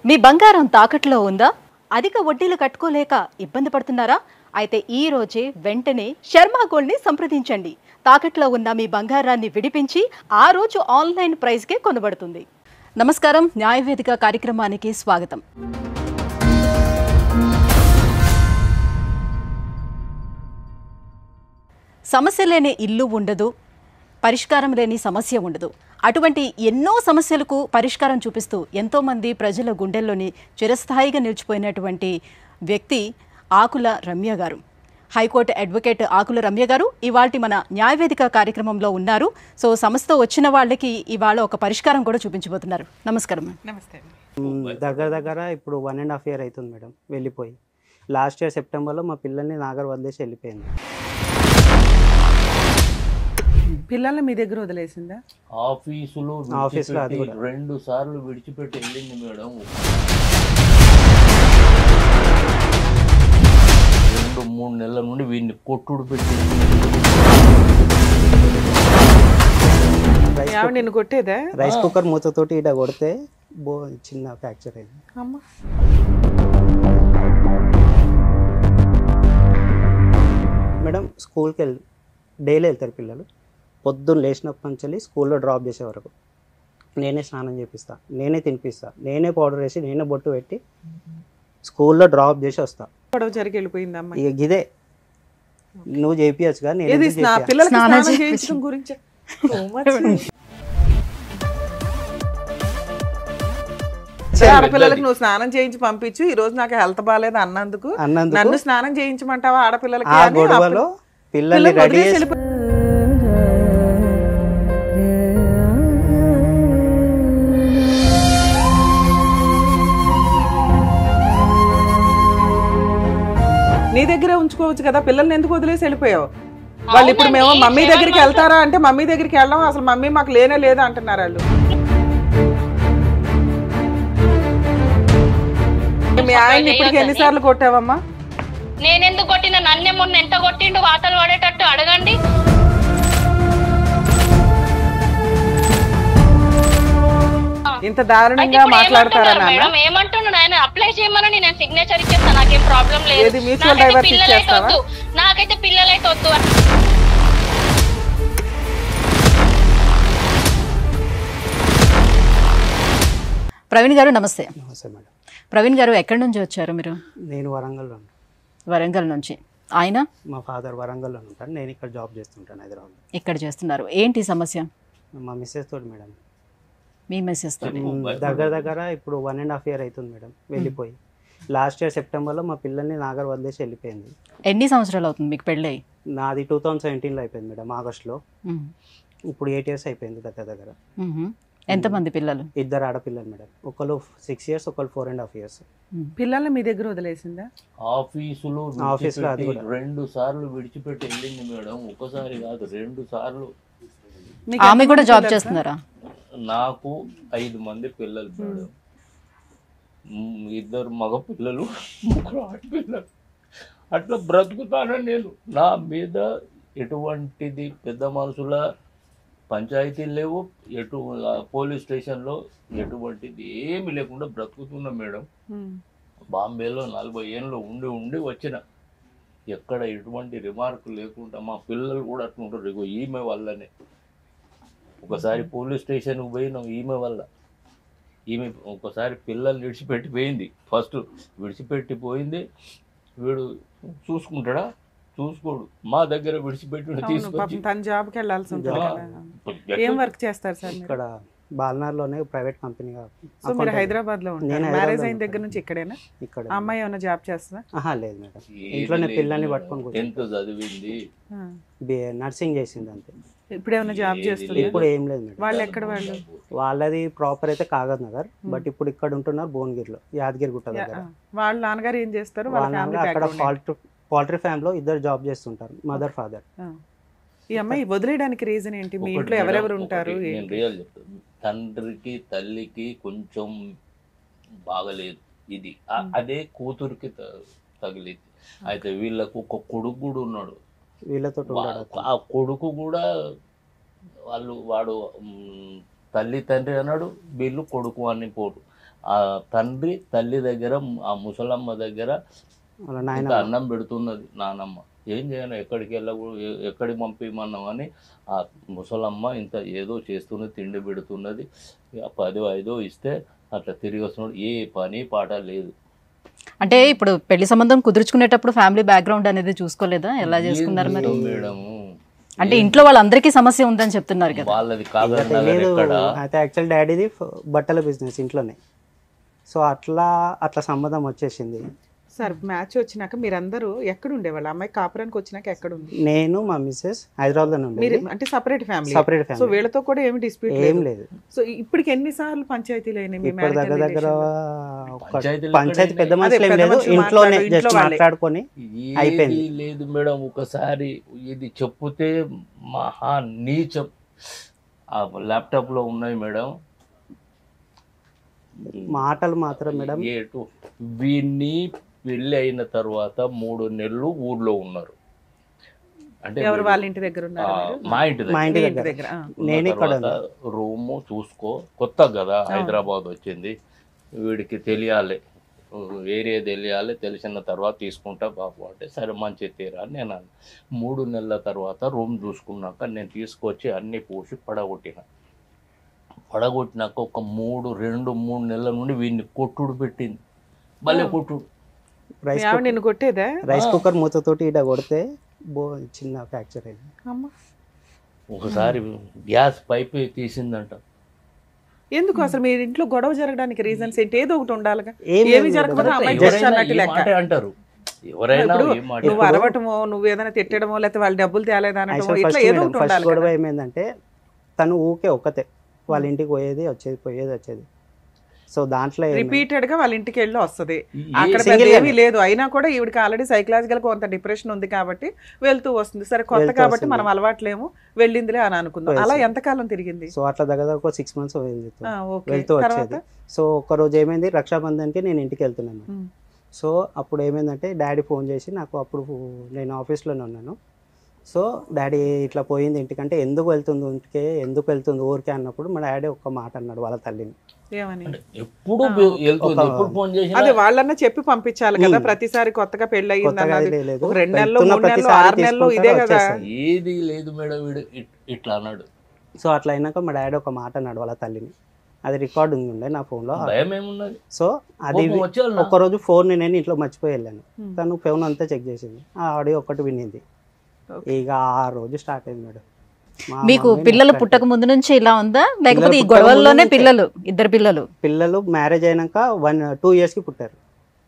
మీ బంగారం తాకట్లో ఉందా? అధిక వడ్డీలు కట్టుకోలేక ఇబ్బంది పడుతున్నారా? అయితే ఈ రోజే వెంటనే శర్మ గోల్డ్ని సంప్రదించండి. తాకట్లో ఉన్న మీ బంగారాన్ని విడిపించి ఆ రోజు ఆన్లైన్ ప్రైస్కే కొనబడుతుంది. నమస్కారం, న్యాయవేదిక కార్యక్రమానికి స్వాగతం. సమస్య లేని ఇల్లు ఉండదు, పరిష్కారం లేని సమస్య ఉండదు. అటువంటి ఎన్నో సమస్యలకు పరిష్కారం చూపిస్తూ ఎంతోమంది ప్రజల గుండెల్లోని చిరస్థాయిగా నిలిచిపోయినటువంటి వ్యక్తి ఆకుల రమ్య గారు. హైకోర్టు అడ్వకేట్ ఆకుల రమ్య గారు ఇవాళ మన న్యాయవేదిక కార్యక్రమంలో ఉన్నారు. సో సమస్యతో వచ్చిన వాళ్ళకి ఇవాళ ఒక పరిష్కారం కూడా చూపించబోతున్నారు. నమస్కారం. నమస్తే. దగ్గర ఇప్పుడు 1.5 year అవుతుంది మేడం వెళ్ళిపోయి. లాస్ట్ ఇయర్ సెప్టెంబర్లో మా పిల్లల్ని నాగర్ వదిలేసి వెళ్ళిపోయింది. పిల్లల్ని మీ దగ్గర వదిలేసిందా? ఆఫీసులో 2 సార్లు విడిచిపెట్టి వెళ్ళింది మేడం. 2-3 నెలల నుండి వీడిని కొట్టుడు పెట్టి. నిన్ను కొట్టేదా? రైస్ కుక్కర్ మూతతోటి ఇట కొడితే చిన్న ఫ్రాక్చర్ అయింది. అమ్మా, మేడం స్కూల్కి డైలీ వెళ్తారు పిల్లలు. పొద్దున్న లేచినప్పటి నుంచి స్కూల్లో డ్రాప్ చేసే వరకు నేనే స్నానం చేపిస్తా, నేనే తినిపిస్తా, నేనే పౌడర్ వేసి నేనే బొట్టు పెట్టి స్కూల్లో డ్రాప్ చేసి వస్తా. గొడవ జరిగి వెళ్ళిపోయిందమ్మా. ఇదే నువ్వు చేపియచ్చుగా, నేను పిల్లలకి స్నానం చేయించడం గురించి ఆడపిల్లలకి నువ్వు స్నానం చేయించి పంపించు. ఈ రోజు నాకు హెల్త్ బాగాలేదు అన్నందుకు నన్ను స్నానం చేయించమంటావా ఆడపిల్లలకి? గొడవలో పిల్లల్ని రెడీ చేసి నీ దగ్గరే ఉంచుకోవచ్చు కదా. పిల్లల్ని ఎందుకు వదిలేసి వెళ్ళిపోయావు? వాళ్ళు ఇప్పుడు మేము మమ్మీ దగ్గరికి వెళ్తారా అంటే మమ్మీ దగ్గరికి వెళ్ళడం, అసలు మమ్మీ మాకు లేనే లేదా అంటున్నారు వాళ్ళు. మీ ఆయన ఇప్పటికి ఎన్నిసార్లు కొట్టావమ్మా? నేనెందుకు కొట్టిన? నన్నే మొన్న ఎంత కొట్టిండు వాతలు పడేటట్టు అడగండి. ఇంత దారుణంగా మాట్లాడతారా? ఏమంటున్నాడు ఆయన? అప్లై చేయమని నేను సిగ్నేచర్ ఇచ్చేస్తాను, నాకేం ప్రాబ్లం లేదు. నాకైతే పిల్లలైతే వద్దు. ప్రవీణ్ గారు నమస్తే. నమస్తే మేడం. ప్రవీణ్ గారు ఎక్కడి నుంచి వచ్చారు మీరు? నేను వరంగల్లో. వరంగల్ నుంచి. ఆయన మా ఫాదర్ వరంగల్లో ఉంటాను, నేను ఇక్కడ జాబ్ చేస్తుంటాను హైదరాబాద్. ఇక్కడ చేస్తున్నారు. ఏంటి సమస్య? మా మిస్సెస్ తోటి మేడం. మీ మెసేజ్ దగ్గర ఇప్పుడు 1.5 year అవుతుంది మేడం వెళ్ళిపోయి. లాస్ట్ ఇయర్ సెప్టెంబర్లో మా పిల్లల్ని నాగర్ వదిలేసి వెళ్ళిపోయింది. ఎన్ని సంవత్సరాలు అవుతుంది మీకు పెళ్ళి? నాది 2017లో అయిపోయింది మేడం, ఆగస్టులో. ఇప్పుడు 8 years అయిపోయింది దగ్గర. ఎంతమంది పిల్లలు? 2 ఆడపిల్లలు మేడం. ఒకళ్ళు 6 years, ఒకళ్ళు 4.5 years. పిల్లల్ని మీ దగ్గర వదిలేసిందా? ఆఫీసులో 2 సార్లు విడిచిపెట్టి వెళ్ళింది మేడం. ఒకసారి కాదు, 2 సార్లు. ఆమె కూడా జాబ్ చేస్తున్నారా? నాకు 5 మంది పిల్లలు మేడం. 2 మగ పిల్లలు, 3 ఆడపిల్లలు. అట్లా బ్రతుకుతానని నేను. నా మీద ఎటువంటిది పెద్ద మనుషుల పంచాయతీలు లేవు, పోలీస్ స్టేషన్లో ఎటువంటిది ఏమి లేకుండా బ్రతుకుతున్నా మేడం. బాంబేలో 40 ఏళ్ళు ఉండి వచ్చిన. ఎక్కడ ఎటువంటి రిమార్క్ లేకుండా మా పిల్లలు కూడా అట్లుంటారు. ఇగో ఈమె వల్లనే ఒకసారి పోలీస్ స్టేషన్కి పోయినాం ఈమె వల్ల. ఈమె ఒకసారి పిల్లల్ని విడిచిపెట్టిపోయింది. ఫస్ట్ విడిచిపెట్టిపోయింది. వీడు చూసుకుంటాడా? చూసుకోడు. మా దగ్గర విడిచిపెట్టి తీసుకొచ్చి తన జాబ్కి వెళ్ళాల్సి ఉంటుంది. ఏం వర్క్ చేస్తారు సార్? ఇక్కడ బాల్నార్లోనే ప్రైవేట్ కంపెనీగా. సో మీరు హైదరాబాద్ లో ఉంటారు. మ్యారేజ్ అయిన దగ్గర నుంచి ఇక్కడేనా? ఇక్కడ. అమ్మాయి ఏమైనా జాబ్ చేస్తుందా? లేదు మేడం, ఇంట్లోనే పిల్లల్ని పట్టుకొని. ఎంత చదివింది? నర్సింగ్ చేసింది అంతే. ఇప్పుడు ఏమైనా జాబ్ చేస్తుంది? ఇప్పుడు ఏం లేదు మేడం. వాళ్ళు ఎక్కడ? వాళ్ళది ప్రాపర్ అయితే కాగజ్ నగర్, బట్ ఇప్పుడు ఇక్కడ ఉంటున్నారు భువనగిరిలో, యాదగిరి గుట్ట దగ్గర. వాళ్ళ నాన్నగారు ఏం చేస్తారు? అక్కడ పౌల్ట్రీ ఫామ్ లో 2 జాబ్ చేస్తుంటారు, మదర్ ఫాదర్. ఈ అమ్మాయి వదిలేయడానికి రీజన్ ఏంటి? మీ ఇంట్లో ఎవరెవరు ఉంటారు? తండ్రికి తల్లికి కొంచెం బాగలేదు ఇది. అదే కూతురికి తగిలింది. అయితే వీళ్ళకు ఒక కొడుకు కూడా ఉన్నాడు. వీళ్ళతో ఆ కొడుకు కూడా వాడు తల్లి తండ్రి అన్నాడు, వీళ్ళు కొడుకు అని పోటు. ఆ తండ్రి తల్లి దగ్గర ఆ ముసలమ్మ దగ్గర వాళ్ళ ఇంత నాయన అన్నం పెడుతున్నది నానమ్మ. ఏం చేయను, ఎక్కడికి ఎక్కడికి పంపిమన్నాం అని ఆ ముసలమ్మ ఇంత ఏదో చేస్తున్నది, తిండి పెడుతున్నది. 10 5 ఇస్తే అట్లా తిరిగి వస్తున్నాడు. ఏ పని పాట లేదు. అంటే ఇప్పుడు పెళ్లి సంబంధం కుదుర్చుకునేటప్పుడు ఫ్యామిలీ బ్యాక్గ్రౌండ్ అనేది చూసుకోలేదా? ఎలా చేసుకున్నారు మరి? మేడము అంటే ఇంట్లో వాళ్ళందరికీ సమస్య ఉందని చెప్తున్నారు కదా. వాళ్ళది కాగజ్ నగర్ తెలియదు. ఎక్కడ అయితే యాక్చువల్ డాడీది బట్టల బిజినెస్ ఇంట్లోనే. సో అట్లా సంబంధం వచ్చేసింది. సార్ మ్యాచ్ వచ్చినాక మీరందరూ ఎక్కడ ఉండేవాళ్ళు? అమ్మాయి కాపురానికి వచ్చినాక ఎక్కడ ఉంది? నేను మా మిస్సెస్ హైదరాబాద్లో మీరు ఉండేది. అంటే separate family. Separate so family, వీళ్ళతో కూడా ఏమి డిస్ప్యూట్ ఏం లేదు. సో ఇప్పటికి ఎన్నిసార్లు పంచాయతీలు అయినాయి మీ ఇప్పుడు దగ్గర marital దగ్గర relation లో? పంచాయతీలు పంచాయతీ పెద్ద అదే మనుషులు ఏం పెద్ద లేదు, మనుషులు ఇంట్లోనే మాట్లాడు, జస్ట్ ఇంట్లో వాళ్ళే. మాట్లాడుకొని ఏది అయిపోయింది. లేదు మేడం. ఒకసారి ఇది చెప్తే మహా నీచం. ఆ ల్యాప్టాప్లో ఉన్నాయి మేడం. మాటలు మాత్రం మేడం. ఏటు వీన్ని పెళ్ళి అయిన తర్వాత 3 నెలలు ఊర్లో ఉన్నారు. అంటే ఎవరు వాళ్ళ ఇంటి దగ్గర ఉన్నారు? మా ఇంటి మా దగ్గర ఇంటి మీ దగ్గర దగ్గర నేను ఇక్కడ రూము చూసుకో. కొత్త కదా హైదరాబాద్ వచ్చింది, వీడికి తెలియాలి, వేరే తెలియాలి, తెలిసిన తర్వాత తీసుకుంటా బాబు అంటే సరే మంచి తీరా అని నేను 3 నెలల తర్వాత రూమ్ చూసుకున్నాక నేను తీసుకొచ్చి అన్నీ పోసి పడగొట్టినాక ఒక 2-3 నెలల నుండి వీడిని కొట్టుడు పెట్టింది. భలే కొట్టుడు. రైస్ నిన్ను కొట్టేదా? రైస్ కుక్కర్ మూతతోటి ఇట కొడితే చిన్న ఫ్రాక్చర్ అయింది. అమ్మ ఒకసారి గ్యాస్ పైప్ తీసిందంట. ఎందుకు అసలు మీ ఇంట్లో గొడవ జరగడానికి రీజన్స్ ఏంటి? ఏదో ఒకటి ఉండాలిగా. ఏం ఏమి లేదు జరగకపోతే మేడం. అమ్మాయి ఎవరైనా చేస్తా అన్నట్టు ఈ లెక్క. మాటే అంటారు. ఎవరైనా ఇప్పుడు ఏ మాట నువ్వు అరవటమో, నువ్వు ఏదైనా తిట్టడమో, లేకపోతే వాళ్ళు డబ్బులు తేలేదా అనటమో, ఇట్లా ఏదో ఒకటి ఫస్ట్ ఉండాలి గొడవ కదా. ఏమైందంటే తను ఊకే ఒక్కతే వాళ్ళ ఇంటికి పోయేది వచ్చేది. సో దాంట్లో రిపీటెడ్ గా వాళ్ళ ఇంటికి వెళ్ళి వస్తుంది. ఈ అక్కడ single పెద్ద గానే. ఏమీ లేదు, అయినా కూడా ఈవిడికి ఆల్రెడీ సైకలాజికల్ కొంత డిప్రెషన్ ఉంది కాబట్టి వెళ్తూ వస్తుంది. సరే కొత్త వెళ్తూ కాబట్టి వస్తుంది. మనం అలవాట్లేము, వెళ్ళిందిలే అని అనుకుందాం. అలా ఎంతకాలం తిరిగింది? సో అట్లా దగ్గర 6 months ఓకే. వెళ్తూ తర్వాత వచ్చేది. సో ఒక రోజు ఏమైంది, రక్షాబంధన్కి నేను ఇంటికి వెళ్తున్నాను. ఉమ్. సో అప్పుడు ఏమైందంటే డాడీ ఫోన్ చేసి నాకు, అప్పుడు నేను ఆఫీస్లోనే ఉన్నాను. సో డాడీ ఇట్లా పోయింది ఇంటికంటే, ఎందుకు వెళ్తుంది ఊరికే అన్నప్పుడు మా డాడీ ఒక్క మాట అన్నాడు వాళ్ళ తల్లిని. ఏమని? ఎప్పుడు వెళ్తుంది, ఎప్పుడు ఫోన్ చేసినా అదే వాళ్ళన్నా చెప్పి పంపించాలి కదా. ప్రతిసారి కొత్తగా పెళ్లి అయ్యింది కొత్తగా అన్నది లేదు. ఒక 2 నెలలు, వెళ్తున్న 3 నెలలు, ప్రతిసారి 6 నెలలు ఇదే తీసుకుంటారు, కదా. వచ్చేస్తారు. ఏది లేదు మేడం, వీడు ఇట్లా అన్నాడు. సో అట్లా అయినాక మా డాడీ ఒక మాట అన్నాడు వాళ్ళ తల్లిని. అది రికార్డ్ ఉండే నా ఫోన్లో. భయం ఏమున్నది? సో అది కోపం వచ్చేయాలి నా. ఒకరోజు ఫోన్ నేను ఇంట్లో మర్చిపోయి వెళ్ళాను. Hmm. తను ఫోన్ అంతా చెక్ చేసింది, ఆ ఆడియో ఒక్కటి వినింది. Okay. ఇక ఆ రోజు స్టార్ట్ అయింది మేడం. మా మీకు మమ్మీ పిల్లలు నాకు పుట్టక ముందు నుంచి ఇలా ఉందా, లేకపోతే ఈ పుట్టక గొడవల్లోనే ముందు పిల్లలు, ఇద్దరు పిల్లలు? పిల్లలు మ్యారేజ్ అయినాక 2 yearsకి పుట్టారు.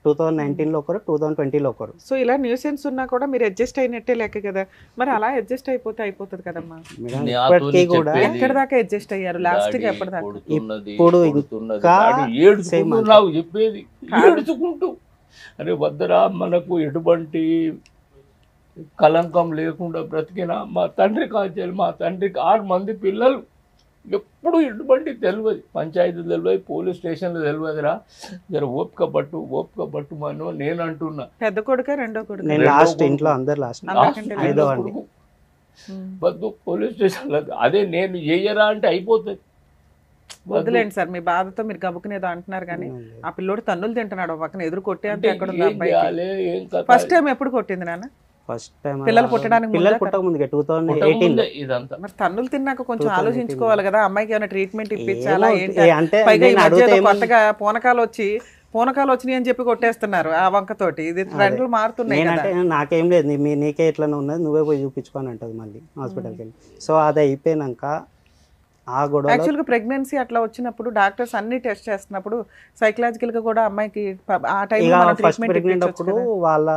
2019లో ఒకరు, 2020లో ఒకరు. సో ఇలా న్యూసెన్స్ ఉన్నా కూడా మీరు అడ్జస్ట్ అయినట్టే లెక్క కదా. మరి అలా అడ్జస్ట్ అయిపోతే అయిపోతుంది కదమ్మా. మేడం నాతోని ఇప్పటికీ కూడా చెప్పేది. ఎక్కడ దాకా అడ్జస్ట్ అయ్యారు లాస్ట్ కి? డాడీ ఎప్పటి దాకా? కొడుతున్నది, ఇప్పుడు కొడుతున్నది. ఇంకా డాడీ ఏడుచుకుంటూ same అంతే. నాకు చెప్పేది, ఏడుచుకుంటూ అరే వద్దరా, మనకు ఎటువంటి కలంకం లేకుండా బ్రతికిన మా తండ్రి కాల్చాలి. మా తండ్రికి 6 మంది పిల్లలు, ఎప్పుడు ఎటువంటి తెలియదు, పంచాయతీ తెలియదు, పోలీస్ స్టేషన్లో తెలియదురా, జర ఓపిక పట్టు మనం నేను అంటున్నా. పెద్ద కొడుక రెండో కొడుకు? నేను లాస్ట్, ఇంట్లో అందరు లాస్ట్. అందరికంటే ఐదో అండి. వద్దు పోలీస్ స్టేషన్లో, అదే నేను చేయరా అంటే అయిపోతుంది. వద్దులేండి సార్, మీ బాధతో మీరు గబుకునేదో అంటున్నారు కానీ ఆ పిల్లోడు తన్నులు తింటున్నాడు ఒక పక్కన, ఎదురు కొట్టే అంత ఎక్కడ ఉంది అబ్బాయికి? ఫస్ట్ టైం ఎప్పుడు కొట్టింది నాన్న? ఫస్ట్ టైం పిల్లలు పుట్టడానికి పిల్లలు ముందా? పుట్టక ముందుగా 2018లో. ఇదంతా మరి తన్నులు తిన్నాక కొంచెం ఆలోచించుకోవాలి కదా, అమ్మాయికి ఏమైనా ట్రీట్మెంట్ ఇప్పించాలా ఏమో, ఏంటి? అంటే పైగా ఈ నేను మధ్య అడిగితే ఏదో ఏమన్నా- కొత్తగా పూనకాలు వచ్చినాయి అని చెప్పి కొట్టేస్తున్నారు ఆ వంకతోటి. ఇది ట్రెండ్లు మారుతున్నాయి కదా. నేనంటే నాకేం లేదు, నీకే ఎట్లనే ఉన్నది, నువ్వే పోయి చూపించుకొని అంటది మళ్ళీ హాస్పిటల్కి వెళ్ళి. సో అది అయిపోయినాక ఆ గొడవ యాక్చువల్గా ప్రెగ్నెన్సీ అట్లా వచ్చినప్పుడు డాక్టర్స్ అన్ని టెస్ట్ చేస్తున్నప్పుడు సైకలాజికల్ గా కూడా అమ్మాయికి ఆ ఇక టైంలో ఫస్ట్ ట్రీట్మెంట్ ప్రెగ్నెంట్ అప్పుడు వాళ్ళ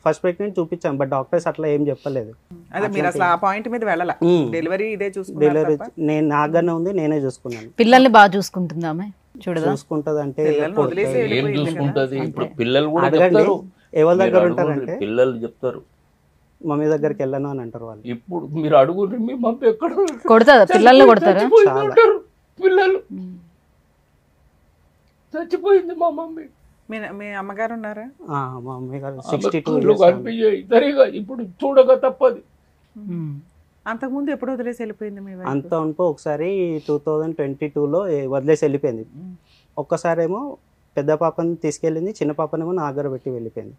ఫస్ట్ ప్రెగ్నెంట్ చూపించాం, బట్ డాక్టర్స్ అట్లా ఏం చెప్పలేదు. అదే మీరు అసలు ఆ పాయింట్ మీద వెళ్ళాల, డెలివరీ ఇదే చూసుకున్నారు డెలివరీ తప్ప? నేను నాగానే ఉంది, నేనే చూసుకున్నాను. పిల్లల్ని బాగా చూసుకుంటుందా ఆమె? చూడదా? చూసుకుంటది అంటే పిల్లల్ని వదిలేసి ఏం వెళ్ళిపోయింది కదా. చూసుకుంటది? ఇప్పుడు పిల్లలు కూడా అడగండి, చెప్తారు, ఎవరి దగ్గర మీరు ఉంటారంటే అడుగుండ్రి, పిల్లలు చెప్తారు. మమ్మీ దగ్గరికి వెళ్ళను అని అంటారు వాళ్ళు. ఇప్పుడు మీరు అడుగుండ్రి, మీ మమ్మీ ఎక్కడ కొడతారా? పిల్లల్ని కొడతారా? చచ్చిపోయింది అంటారు పిల్లలు. చచ్చిపోయింది మా మమ్మీ, మీ అమ్మగారు ఉన్నారా? మా మమ్మీ గారు ఆమె 62 కళ్ళు years కనిపించాయి సరిగా, ఇప్పుడు చూడక తప్పది. అంతకుముందు ఎప్పుడు వదిలేసి వెళ్ళిపోయింది మీ wife? అంత ఉంటూ ఒకసారి 2022లో వదిలేసి వెళ్ళిపోయింది. ఒక్కసారేమో పెద్ద పాపని తీసుకెళ్ళింది, చిన్న పాపనేమో నా దగ్గర పెట్టి వెళ్ళిపోయింది.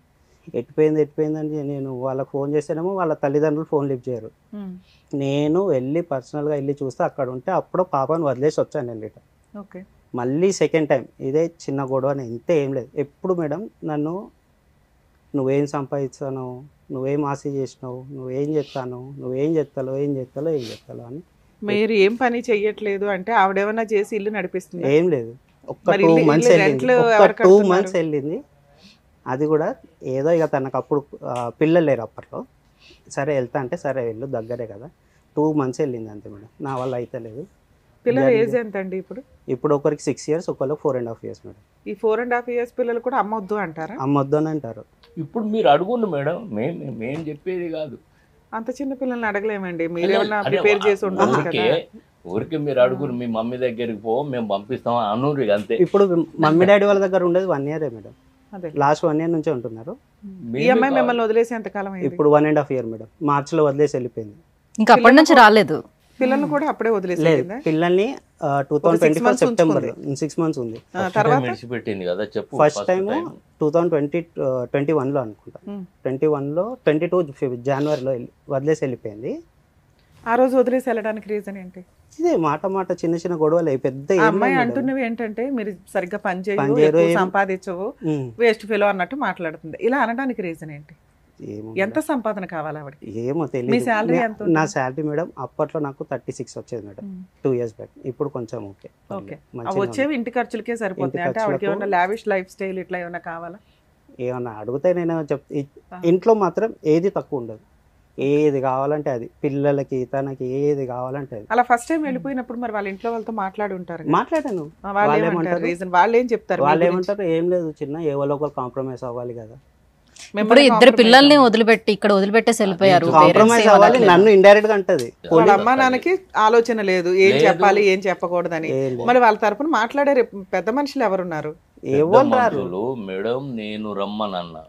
ఎట్టిపోయిందని నేను వాళ్ళకి ఫోన్ చేస్తేనేమో వాళ్ళ తల్లిదండ్రులు ఫోన్ లిఫ్ట్ చేయరు. నేను వెళ్ళి పర్సనల్గా వెళ్ళి చూస్తే అక్కడ ఉంటే అప్పుడు పాపను వదిలేసి వచ్చాను నేను రిటర్న్. ఓకే. మళ్ళీ సెకండ్ టైం ఇదే చిన్న గొడవ, ఇంతే ఏం లేదు. ఎప్పుడు మేడం నన్ను నువ్వేం సంపాదించాను, నువ్వేం ఆశ చేసినావు, నువ్వేం చెప్తాను, నువ్వేం చెప్తాలో అని. మీరు ఏం పని చెయ్యట్లేదు అంటే ఆవిడేమన్నా చేసి ఇల్లు నడిపిస్తుంది? ఏం లేదు. ఒక్క 2 months వెళ్ళింది, ఒక్క 2 months వెళ్ళింది. అది కూడా ఏదో ఇక తనకు అప్పుడు పిల్లలు లేరు అప్పట్లో. సరే వెళ్తా అంటే సరే వెళ్ళు, దగ్గరే కదా. 2 months వెళ్ళింది అంతే మేడం. నా వల్ల అయితే లేదు. పిల్లల ఏజ్ ఎంత అండి ఇప్పుడు? ఇప్పుడు ఒకరికి 6 years, ఒకరికి 4.5 years మేడం. ఈ 4.5 years పిల్లలు కూడా అమ్మొద్దు అంటారా? అమ్మొద్దు అని అంటారు. ఇప్పుడు మీరు అడుగుండు మేడం, మేము చెప్పేది కాదు. అంత చిన్న పిల్లల్ని అడగలేమండి, మీరేమన్నా ప్రిపేర్ చేసి ఉండొచ్చు కదా. ఊరికే మీరు అడుగురు, మీ మమ్మీ దగ్గరికి పో, మేము పంపిస్తాం అనూరు అంతే. ఇప్పుడు మమ్మీ డాడీ వాళ్ళ దగ్గర ఉండేది 1 year మేడం. అదే లాస్ట్ 1 year నుంచే ఉంటున్నారు. ఈ అమ్మాయి మిమ్మల్ని వదిలేసి ఎంతకాలం అయింది? ఇప్పుడు 1.5 year మేడం. మార్చిలో వదిలేసి వెళ్ళిపోయింది. ఇంకా అప్పటి నుంచి రాలేదు. పిల్లల్ని కూడా అప్పుడే వదిలేసి లేదు, పిల్లల్ని 2024 సెప్టెంబర్ 6 months ఉంది. విడిచిపెట్టింది కదా చెప్పు. ఫస్ట్ టైం 2021లో అనుకుంటా, 21లో 22 జనవరిలో వదిలేసి వెళ్ళిపోయింది. ఆ రోజు వదిలేసి వెళ్ళడానికి రీజన్ ఏంటి? ఇదే మాట చిన్న చిన్న గొడవలు, పెద్ద అమ్మాయి అంటున్నవి ఏంటంటే మీరు సరిగ్గా పని చేయరు, సంపాదించవు, వేస్ట్ ఫెలో అన్నట్టు మాట్లాడుతుంది. ఇలా అనడానికి రీజన్ ఏంటి? ఎంత సంపాదన కావాలి ఆవిడకి? ఏమో తెలియదు. నా శాలరీ మేడం అప్పట్లో నాకు 36 వచ్చేది మేడం 2 years బ్యాక్. ఇప్పుడు కొంచెం ఓకే. వచ్చేవి ఇంటి ఖర్చులకే సరిపోతుంది. అంటే ఆవిడకి ఏమన్నా లావిష్ లైఫ్ స్టైల్ ఇట్లా ఏమన్నా కావాలా? ఏమన్నా అడిగితే నేను ఇంట్లో మాత్రం ఏది తక్కువ ఉండదు. ఏది కావాలంటే అది, పిల్లలకి తనకి ఏది కావాలంటే అది. అలా ఫస్ట్ టైం వెళ్ళిపోయినప్పుడు మరి వాళ్ళ ఇంట్లో వాళ్ళతో మాట్లాడి ఉంటారు? మాట్లాడాను. వాళ్ళు ఏం చెప్తారు? వాళ్ళు ఏమంటారు, ఏం లేదు చిన్న ఎవరో ఒకరు కాంప్రమైజ్ అవ్వాలి కదా. ఇప్పుడు 2 పిల్లల్ని వదిలిపెట్టి ఇక్కడ వదిలిపెట్టేసి వెళ్ళిపోయారు. కాంప్రమైజ్ అవ్వాలి నన్ను ఇండైరెక్ట్ గా అంటది. వాళ్ళ అమ్మా నాన్నకి ఆలోచన లేదు ఏం చెప్పాలి ఏం చెప్పకూడదని. మరి వాళ్ళ తరపున మాట్లాడే పెద్ద మనుషులు ఎవరున్నారు? మేడం నేను రమ్మనన్నా,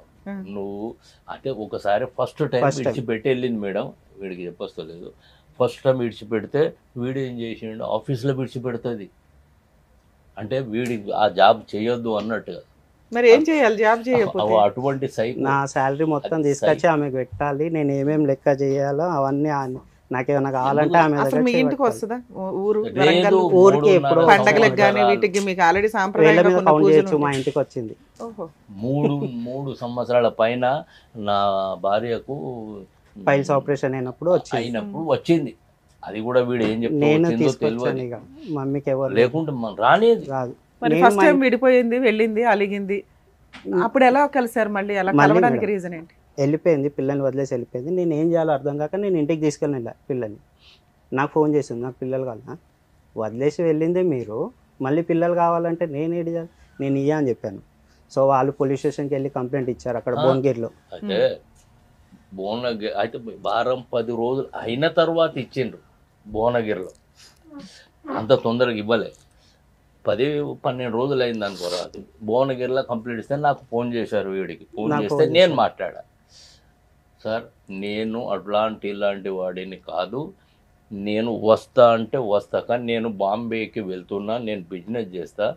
నువ్వు అంటే ఒకసారి ఫస్ట్ టైం విడిచిపెట్టి వెళ్ళింది మేడం. వీడికి చెప్పొస్తలేదు. ఫస్ట్ టైం విడిచిపెడితే వీడు ఏం చేసిండు, ఆఫీస్లో విడిచిపెడుతుంది అంటే వీడికి ఆ జాబ్ చేయొద్దు అన్నట్టుగా. మరి ఏం చేయాలి జాబ్ చేయకపోతే? అటువంటి నా శాలరీ మొత్తం తీసుకొచ్చి ఆమెకు పెట్టాలి, నేను ఏమేమి లెక్క చేయాలో అవన్నీ నాకేమైనా కావాలంటే ఆమె అసలు మీ ఇంటికి వస్తుందా? ఊరికి ఎప్పుడు పండగలకు కానీ వీటికి మీకు ఆల్రెడీ సాంప్రదాయం మా ఇంటికి వచ్చింది. 3 సంవత్సరాల పైన నా భార్యకు ఫైల్స్ ఆపరేషన్ అయినప్పుడు వచ్చింది. అది కూడా వీడు ఏం నేను తీసుకొచ్చాను ఇక మమ్మీకి ఎవరు లేకుంటే రాలేదు. రాదు. మరి ఫస్ట్ టైం విడిపోయింది, వెళ్ళింది, అలిగింది. అప్పుడు ఎలా కలిసారు మళ్ళీ? అలా కలవడానికి రీజన్ ఏంటి? వెళ్ళిపోయింది, పిల్లల్ని వదిలేసి వెళ్ళిపోయింది. నేను ఏం చేయాలో అర్థం కాక నేను ఇంటికి తీసుకెళ్ళి వెళ్ళా. పిల్లల్ని నాకు ఫోన్ చేసింది, నాకు పిల్లలు కావాలా, వదిలేసి వెళ్ళిందే మీరు, మళ్ళీ పిల్లలు కావాలంటే నేను ఇయ్యా అని చెప్పాను. సో వాళ్ళు పోలీస్ స్టేషన్కి వెళ్ళి కంప్లైంట్ ఇచ్చారు అక్కడ భువనగిరిలో. అయితే భువనగిరి అయితే వారం 10 రోజులు అయిన తర్వాత ఇచ్చిండ్రు భువనగిరిలో. అంత తొందరగా ఇవ్వలే. 10-12 రోజులు అయింది అనుకోరా. భువనగిరిలో కంప్లీట్ ఇస్తే నాకు ఫోన్ చేశారు. వీడికి ఫోన్ చేస్తే నేను మాట్లాడా, సార్ నేను ఇలాంటి వాడిని కాదు, నేను వస్తా అంటే వస్తా, కానీ నేను బాంబేకి వెళ్తున్నా, నేను బిజినెస్ చేస్తా,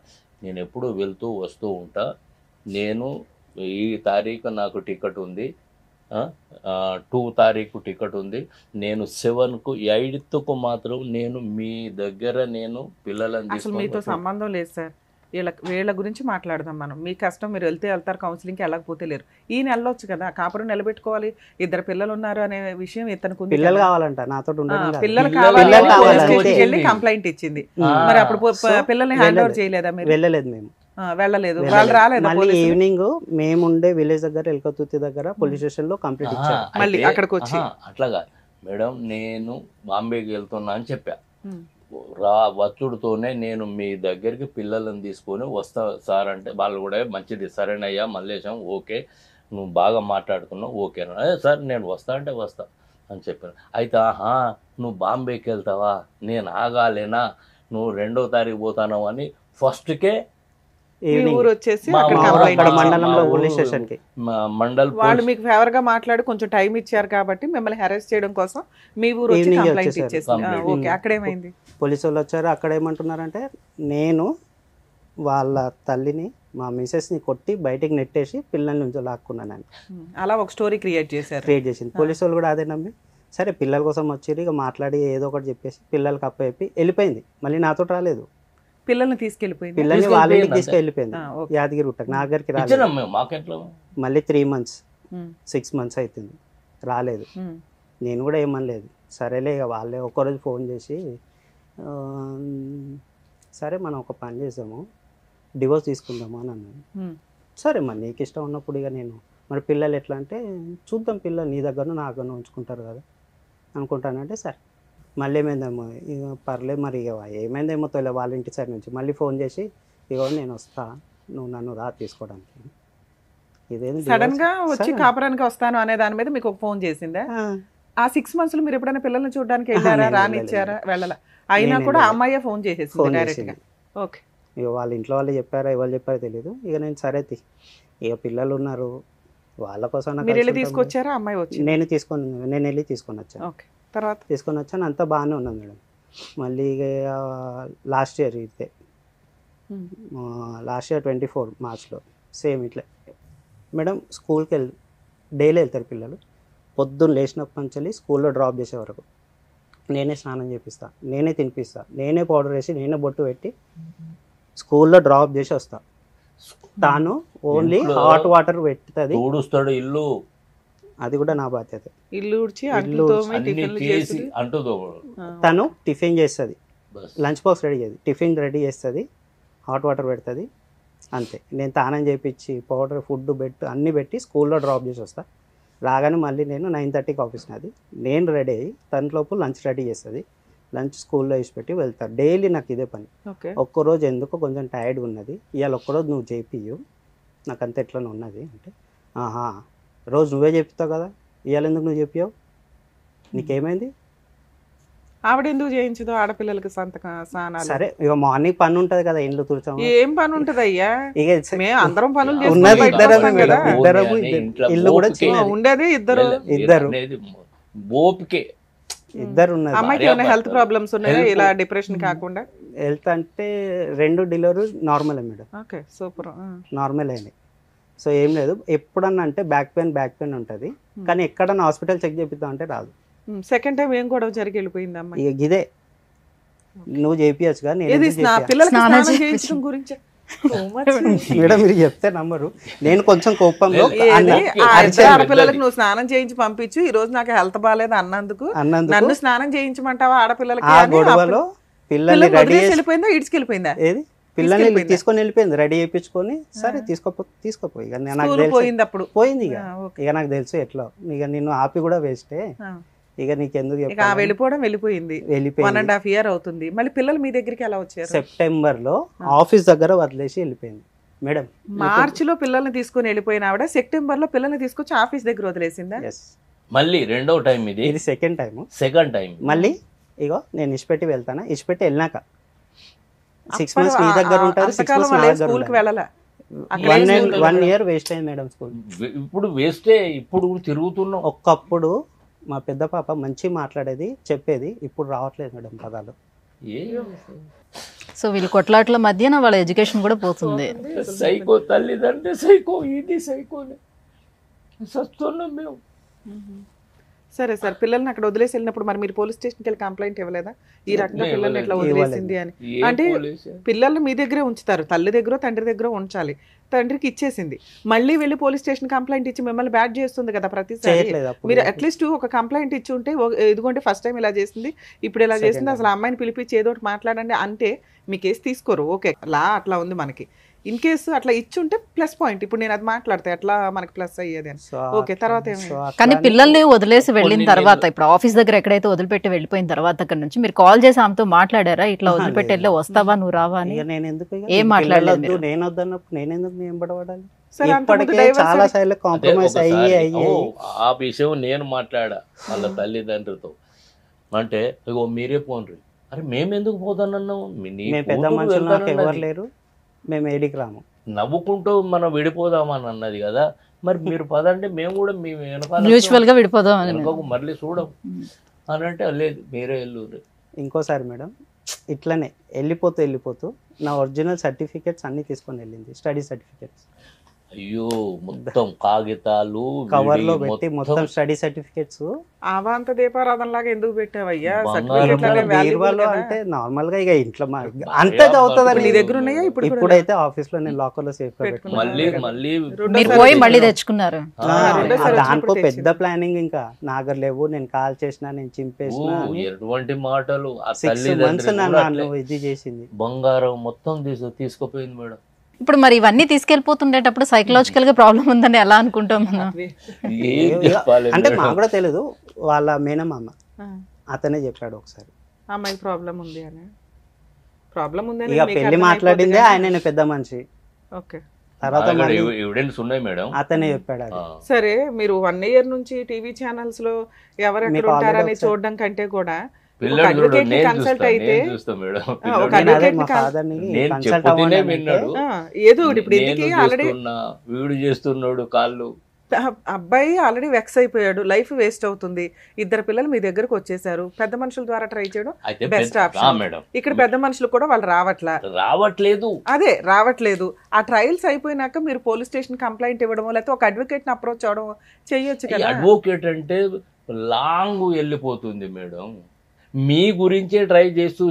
నేను ఎప్పుడు వెళ్తూ వస్తూ ఉంటా, నేను ఈ తారీఖు నాకు టికెట్ ఉంది, 2 తారీఖు టికెట్ ఉంది, నేను 7కు 8కు మాత్రం నేను మీ దగ్గర నేను పిల్లలని. అసలు మీతో సంబంధం లేదు సార్, వీళ్ళ గురించి మాట్లాడదాం మనం. మీ కష్టం, మీరు వెళ్తారు కౌన్సిలింగ్కి, వెళ్ళకపోతే లేరు. ఈయన వెళ్ళొచ్చు కదా, కాపురం నిలబెట్టుకోవాలి, 2 పిల్లలు ఉన్నారు అనే విషయం ఇతనికి పిల్లలు కావాలంట, నాతో పిల్లలు కావాలి కంప్లైంట్ ఇచ్చింది. మరి అప్పుడు పిల్లల్ని హ్యాండ్ ఓవర్ చేయలేదా మీరు? వెళ్ళలేదు, మేము వెళ్ళలేదు, వాళ్ళు రాలేదు. మళ్ళీ ఈవినింగ్ మేముండే విలేజ్ దగ్గర ఎల్కతుర్తి దగ్గర పోలీస్ స్టేషన్ లో కంప్లీట్ ఇచ్చారు. మళ్ళీ అక్కడికి వచ్చి అట్లాగా మేడం నేను బాంబేకి వెళ్తున్నా అని చెప్పా. వచ్చుడుతోనే నేను మీ దగ్గరికి పిల్లలను తీసుకొని వస్తా సార్ అంటే వాళ్ళు కూడా మంచిది, సరేనయ్యా మల్లేశం ఓకే, నువ్వు బాగా మాట్లాడుతున్నావు ఓకేనా, సార్ నేను వస్తా అంటే వస్తా అని చెప్పాను. అయితే నువ్వు బాంబేకి వెళ్తావా, నేను ఆగాలేనా, నువ్వు 2వ తారీఖు పోతాను అని ఫస్ట్కే ఊరు వచ్చేసి మండలంలో పోలీస్ స్టేషన్ కి వాళ్ళు మీకు ఫేవర్ గా మాట్లాడి కొంచెం టైం ఇచ్చారు కాబట్టి మిమ్మల్ని హెరాస్ చేయడం కోసం మీ ఊరు వచ్చి కంప్లైంట్ ఇచ్చేసి. ఓకే, అక్కడ ఏమైంది? పోలీసు వాళ్ళు వచ్చారు. అక్కడ ఏమంటున్నారంటే నేను వాళ్ళ తల్లిని మా మిసెస్ని కొట్టి బయటికి నెట్టేసి పిల్లల నుంచి లాక్కున్నాను అని అలా ఒక స్టోరీ క్రియేట్ చేశారు. క్రియేట్ చేసింది. పోలీసు వాళ్ళు కూడా అదే నమ్మి సరే పిల్లల కోసం వచ్చి ఇక మాట్లాడి ఏదో ఒకటి చెప్పేసి పిల్లలకి అప్పచెప్పి వెళ్ళిపోయింది. మళ్ళీ నాతో రాలేదు. పిల్లల్ని తీసుకెళ్ళిపోయింది. పిల్లల్ని వాళ్ళ ఇంటికి తీసుకెళ్ళిపోయింది తీసుకెళ్ళిపోయింది. ఓకే. యాదగిరి గుట్టకు నా దగ్గరికి రాలేదు. ఇచ్చినాం మేము మాకెట్లో. మళ్ళీ 3 months ఉమ్, 6 months అవుతుంది రాలేదు. ఉమ్, నేను కూడా ఏమనలేదు. సరేలే ఇక వాళ్ళే ఒక్కరోజు ఫోన్ చేసి "ఆ, సరే మనం ఒక పని చేసాము డివోర్స్ తీసుకుందాము అని అన్నాను. ఉమ్, సరే మరి నీకు ఇష్టం ఉన్నప్పుడు ఇక నేను మరి పిల్లలు ఎట్లా అంటే చూద్దాం పిల్లలు నీ దగ్గర నా దగ్గర ఉంచుకుంటారు కదా అనుకుంటానంటే సరే మళ్ళీ ఏమైందేమో ఇక పర్లేదు మరి ఇక ఏమైందేమో తొలే వాళ్ళ ఇంటి సైడ్ నుంచి మళ్ళీ ఫోన్ చేసి ఇక నేను వస్తా నువ్వు నన్ను రా తీసుకోవడానికి. ఇదేంటి సడన్ గా వచ్చి సరే. కాపురానికి వస్తాను అనే దాని మీద మీకు ఒక ఫోన్ చేసిందా? ఆ 6 months లో మీరు ఎప్పుడైనా పిల్లల్ని చూడడానికి వెళ్ళారా? నేను రానిచ్చారా? వెళ్ళాల అయినా నేను కూడా వెళ్ళలేదు. అమ్మాయి ఫోన్ చేసేసింది ఫోన్ డైరెక్ట్ గా. చేసింది. ఓకే. ఇక వాళ్ళ ఇంట్లో వాళ్ళు చెప్పారో ఎవరు చెప్పారో తెలియదు. ఇక నేను సరే ఇక పిల్లలు ఉన్నారు వాళ్ళ కోసం నాకు మీరు వెళ్ళి కలిసి ఉంటాం. తీసుకొచ్చారా? అమ్మాయి వచ్చి నేను వెళ్ళి తీసుకొని వచ్చాను. ఓకే. తర్వాత తీసుకొని వచ్చాను అంతా బాగానే ఉన్నది మేడం. మళ్ళీ ఇక లాస్ట్ ఇయర్ ఇదే ఉమ్, లాస్ట్ ఇయర్ 24 మార్చ్లో సేమ్ ఇట్లా మేడం స్కూల్కి డైలీ వెళ్తారు పిల్లలు. పొద్దున్న లేచినప్పటి నుంచి స్కూల్లో డ్రాప్ చేసే వరకు నేనే స్నానం చేపిస్తా, నేనే తినిపిస్తా, నేనే పౌడర్ వేసి నేనే బొట్టు పెట్టి స్కూల్లో డ్రాప్ చేసి వస్తా. తాను ఓన్లీ ఇంట్లో హాట్ వాటర్ పెట్టుతుంది. తోడుస్తాడు ఇల్లు అది కూడా నా బాధ్యత. ఇల్లు ఉడిచి ఇల్లు అంట్లు తోమి అన్ని టిఫిన్లు చేసి చేసి అంటూ తోడు. తను టిఫిన్ చేస్తుంది, బస్. లంచ్ బాక్స్ రెడీ చేస్తుంది, టిఫిన్ రెడీ చేస్తుంది, హాట్ వాటర్ పెడుతుంది. అంతే. నేను తానం చేయించి పౌడర్ ఫుడ్ బెడ్ అన్నీ పెట్టి స్కూల్లో డ్రాప్ చేసి వస్తా. రాగానే మళ్ళీ నేను 9:30కి ఆఫీస్ నాది. నేను రెడీ అయ్యి తన లోపు లంచ్ రెడీ చేస్తుంది. లంచ్ స్కూల్లో వేసి పెట్టి వెళ్తాను. డైలీ నాకు ఇదే పని. ఓకే. ఒక్కరోజు ఎందుకో కొంచెం టైర్డ్గా ఉన్నది, ఇవాళ ఒక్కరోజు నువ్వు చేపియు నాకు అంత ఎట్లనే ఉన్నది అంటే ఆహా రోజు నువ్వే చెప్తావు కదా ఇవాళ ఎందుకు నువ్వు చెప్పావు నీకేమైంది? ఆవిడ ఎందుకు చేయించదు ఆడపిల్లలకి స్నానాలు? సరే ఇక మార్నింగ్ పని ఉంటుంది కదా ఇంట్లో తుడచాము. ఏం పని ఉంటది అయ్యా? ఇక మేము అందరం పనులు చేసుకొని ఉన్నది బయటకు ఇద్దరమే వస్తాం మేడం. కదా. ఇద్దరము ఇంట్లో ఇల్లు కూడా ఓపికే. చిన్నది. ఉండేది ఇద్దరు. ఇద్దరు. అనేది ఓపికే. ఇద్దరు ఉన్నది. అమ్మాయికి ఏమైనా హెల్త్ ప్రాబ్లమ్స్ ఉన్నాయా Health- ఇలా డిప్రెషన్ కాకుండా? హెల్త్ అంటే 2 డెలివరీ నార్మలే మేడం, ఓకే సూపర్. నార్మల్ అయినాయి. సో ఏం లేదు. ఎప్పుడన్నా అంటే బ్యాక్ పెయిన్ ఉంటుంది, కానీ ఎక్కడన్నా హాస్పిటల్ చెక్ చేపిద్దాం అంటే రాదు. సెకండ్ టైం ఏం గొడవ జరిగి వెళ్ళిపోయింది అమ్మాయి? ఇక ఇదే నువ్వు చేపియచ్చుగా నేను ఇది ఎందుకు చేపియా? పిల్లలకి స్నానం స్నానం చేయించు. చేయించడం గురించి మేడం మీరు చెప్తే నమ్మరు. నేను కొంచెం కోపంలో అన్న అరిచాను. ఆడపిల్లలకి నువ్వు స్నానం చేయించి పంపించు, ఈ రోజు నాకు హెల్త్ బాగాలేదు అన్నందుకు అన్నందుకు నన్ను స్నానం చేయించమంటావా ఆడపిల్లలకి ఆ అని గొడవలో పిల్లల్ని పిల్లలు రెడీ వదిలేసి చేసి వెళ్ళిపోయిందా ఇడ్చుకెళ్ళిపోయిందా? ఏది పిల్లల్ని తీసుకెళ్ళిపోయిందా? తీసుకొని వెళ్ళిపోయింది రెడీ చేయించుకొని. సరే తీసుకోపోయి ఇక నాకు స్కూల్ తెలుసు పోయింది అప్పుడు. పోయింది ఇక ఆ, ఓకే. ఇక నాకు తెలుసు ఎట్లా ఇక నిన్ను ఆపి కూడా వేస్టే. ఆ. ఇక నీకెందుకు ఇక ఆ వెళ్ళిపోవడం వెళ్ళిపోయింది. వెళ్ళిపోయింది. 1.5 year అవుతుంది. మళ్ళీ పిల్లలు మీ దగ్గరికి ఎలా వచ్చారు? సెప్టెంబర్లో ఆఫీస్ దగ్గర వదిలేసి వెళ్ళిపోయింది మేడం. మార్చిలో పిల్లల్ని తీసుకొని వెళ్ళిపోయిన ఆవిడ సెప్టెంబర్ లో పిల్లల్ని తీసుకొచ్చి ఆఫీస్ దగ్గర వదిలేసిందా? ఎస్ మళ్ళీ రెండో టైం ఇది. ఇది సెకండ్ టైం. Second time. మళ్ళీ ఇగో నేను ఇచ్చిపెట్టి వెళ్తాను. ఇచ్చిపెట్టి వెళ్ళినాక 6 months నీ దగ్గర ఉంటారు, 6 months నా దగ్గర స్కూల్ కి వెళ్ళాలా? అక్కడే 1 year వేస్ట్ అయింది మేడం స్కూల్. ఇప్పుడు వేస్తే ఇప్పుడు కూడా తిరుగుతున్నాం. ఒక్కప్పుడు మా పెద్ద పాప మంచి మాట్లాడేది చెప్పేది, ఇప్పుడు రావట్లేదు మేడం పదాలు. ఏ సో వీళ్ళు కొట్లాట్ల మధ్యన వాళ్ళ ఎడ్యుకేషన్ కూడా పోతుంది. సైకో తల్లిదండ్రి సైకో, ఇది సైకోనే సస్తున్నాం మేము. సరే సార్, పిల్లల్ని అక్కడ వదిలేసి వెళ్ళినప్పుడు మరి మీరు పోలీస్ స్టేషన్కి వెళ్ళి కంప్లైంట్ ఇవ్వలేదా ఈ రకంగా నేను పిల్లల్ని ఇట్లా ఇవ్వలేదు. వదిలేసింది అని? ఏ అంటే పోలీసు? పిల్లల్ని మీ దగ్గరే ఉంచుతారు, తల్లి దగ్గర తండ్రి దగ్గర ఉంచాలి. తండ్రికి ఇచ్చేసింది, మళ్ళీ వెళ్ళి పోలీస్ స్టేషన్ కంప్లైంట్ ఇచ్చి మిమ్మల్ని బ్యాడ్ చేస్తుంది కదా ప్రతిసారి. చేయట్లేదు అప్పుడు. మీరు అట్లీస్ట్ ఒక కంప్లైంట్ ఇచ్చి ఉంటే ఇదిగోంటే ఫస్ట్ టైం ఇలా చేసింది, ఇప్పుడు ఇలా చేసింది, అసలు ఆ అమ్మాయిని పిలిపించి ఏదో ఒకటి మాట్లాడండి అంటే మీ కేసు తీసుకోరు. ఓకే లా అట్లా ఉంది మనకి. ఇన్ కేసు అట్లా ఇచ్చుంటే ప్లస్ పాయింట్. ఇప్పుడు నేను అది మాట్లాడితే ఎట్లా మనకి ప్లస్ అయ్యేది అని. ఓకే, తర్వాత ఏమైంది? కానీ పిల్లల్ని వదిలేసి వెళ్ళిన తర్వాత ఇప్పుడు ఆఫీస్ దగ్గర ఎక్కడైతే వదిలిపెట్టి వెళ్ళిపోయిన తర్వాత అక్కడ నుంచి మీరు కాల్ చేసి ఆమెతో మాట్లాడారా? ఇట్లా వదిలిపెట్టి వెళ్ళి వస్తావా నువ్వు రావా అని? ఇక నేను ఎందుకు ఇక ఏం మాట్లాడలేదు పిల్లలు వద్దు, నేను వద్దన్నప్పుడు నేను ఎందుకు నేను పడబడాలి? సరే, అంతకుముందు ఇప్పటికే divorce చాలా అయ్యి- సార్లు అదే కాంప్రమైజ్ ఒకసారి, అయ్యి ఆ విషయం నేను మాట్లాడా వాళ్ళ తల్లిదండ్రులతో. అంటే ఇగో మీరే పోన్రి. అరే మేము ఎందుకు పోతానన్నావు? మేము పెద్ద మనుషులు నాకు ఎవరు లేరు, మేము ఏడికి రాము. నవ్వుకుంటూ మనం విడిపోదామని అన్నది కదా. మరి మీరు పదంటే మేము కూడా మీ వెనకాల మ్యూచువల్ గా విడిపోదాం అని. వెనకకు మళ్ళీ చూడం అని అంటే లేదు మీరే వెళ్ళు. ఇంకోసారి మేడం ఇట్లనే వెళ్ళిపోతూ నా ఒరిజినల్ సర్టిఫికేట్స్ అన్నీ తీసుకొని వెళ్ళింది, స్టడీ సర్టిఫికేట్స్ అయ్యో మొత్తం కాగితాలు కవర్లో విడి పెట్టి మొత్తం స్టడీ సర్టిఫికేట్స్ అవాంత దీపారాధన లాగా ఎందుకు పెట్టావయ్యా? బంగారం సర్టిఫికేట్ అంటే నార్మల్ గా ఇక ఇంట్లో అంతే అవుతుందని నీ దగ్గర ఉన్నాయా ఇప్పుడు? ఇప్పుడైతే ఆఫీస్ లో నేను లాకర్ లో సేఫ్ గా పెట్టుకున్నా. మళ్ళీ మీరు పోయి మళ్ళీ తెచ్చుకున్నారు. దానికో పెద్ద ప్లానింగ్, ఇంకా నాగర్ లేవు, నేను కాల్ చేసిన, నేను చింపేసిన అని ఎటువంటి మాటలు ఆ 6 months తల్లిదండ్రులు నన్ను ఇది చేసింది. బంగారం మొత్తం తీసుకుపోయింది మేడం. ఇప్పుడు మరి ఇవన్నీ తీసుకెళ్ళిపోతుండేటప్పుడు సైకలాజికల్ గా ప్రాబ్లం ఉందని ఎలా అనుకుంటాం మనం? ఏం చెప్పాలి అంటే మేడం? మాకు కూడా తెలియదు, వాళ్ళ మేనమామ అతనే చెప్పాడు ఒకసారి. అమ్మాయికి ప్రాబ్లం ఉంది అని. ప్రాబ్లం ఉందని ఇక మీకు పెళ్లి అర్థమైపోతుంది మాట్లాడిందే కదా? ఆయన పెద్ద మనిషి, ఓకే. తర్వాత అక్కడ మళ్ళీ ఎవిడెన్స్ ఉన్నాయి మేడం. అతనే చెప్పాడు అది. సరే, మీరు 1 year నుంచి టీవీ ఛానల్స్ లో ఎవరెక్కడ మీకు ఉంటారని already చూడడం కంటే కూడా పిల్లడు చూడు, అడ్వకేట్ నేను కన్సల్ట్ అయితే చూస్తా మేడం. ఒక నేను అదే advocate మా ని కాదు. ఫాదర్ ని నేను కన్సల్ట్ చెప్పుతూనే అవ్వండి విన్నాడు. ఏదో ఒకటి ఇప్పుడు నేను ఇంటికి ఆల్రెడీ చేస్తున్నా, వీడు చేస్తున్నాడు కాళ్ళు. అబ్బాయి ఆల్రెడీ వెక్స్ అయిపోయాడు, లైఫ్ వేస్ట్ అవుతుంది. 2 పిల్లలు మీ దగ్గరకు వచ్చేసారు, పెద్ద మనుషుల ద్వారా ట్రై చేయడం అయితే బెస్ట్ రా ఆప్షన్. మేడం, ఇక్కడ పెద్ద మనుషులు కూడా వాళ్ళు రావట్లేదు. అదే రావట్లేదు. ఆ ట్రయల్స్ అయిపోయినాక మీరు పోలీస్ స్టేషన్ కంప్లైంట్ ఇవ్వడమో లేకపోతే ఒక అడ్వకేట్ ని అప్రోచ్ అవడం చేయొచ్చు కదా. అడ్వకేట్ అంటే లాంగ్ వెళ్ళిపోతుంది మేడం. మీ గురించే ట్రై చేస్తూ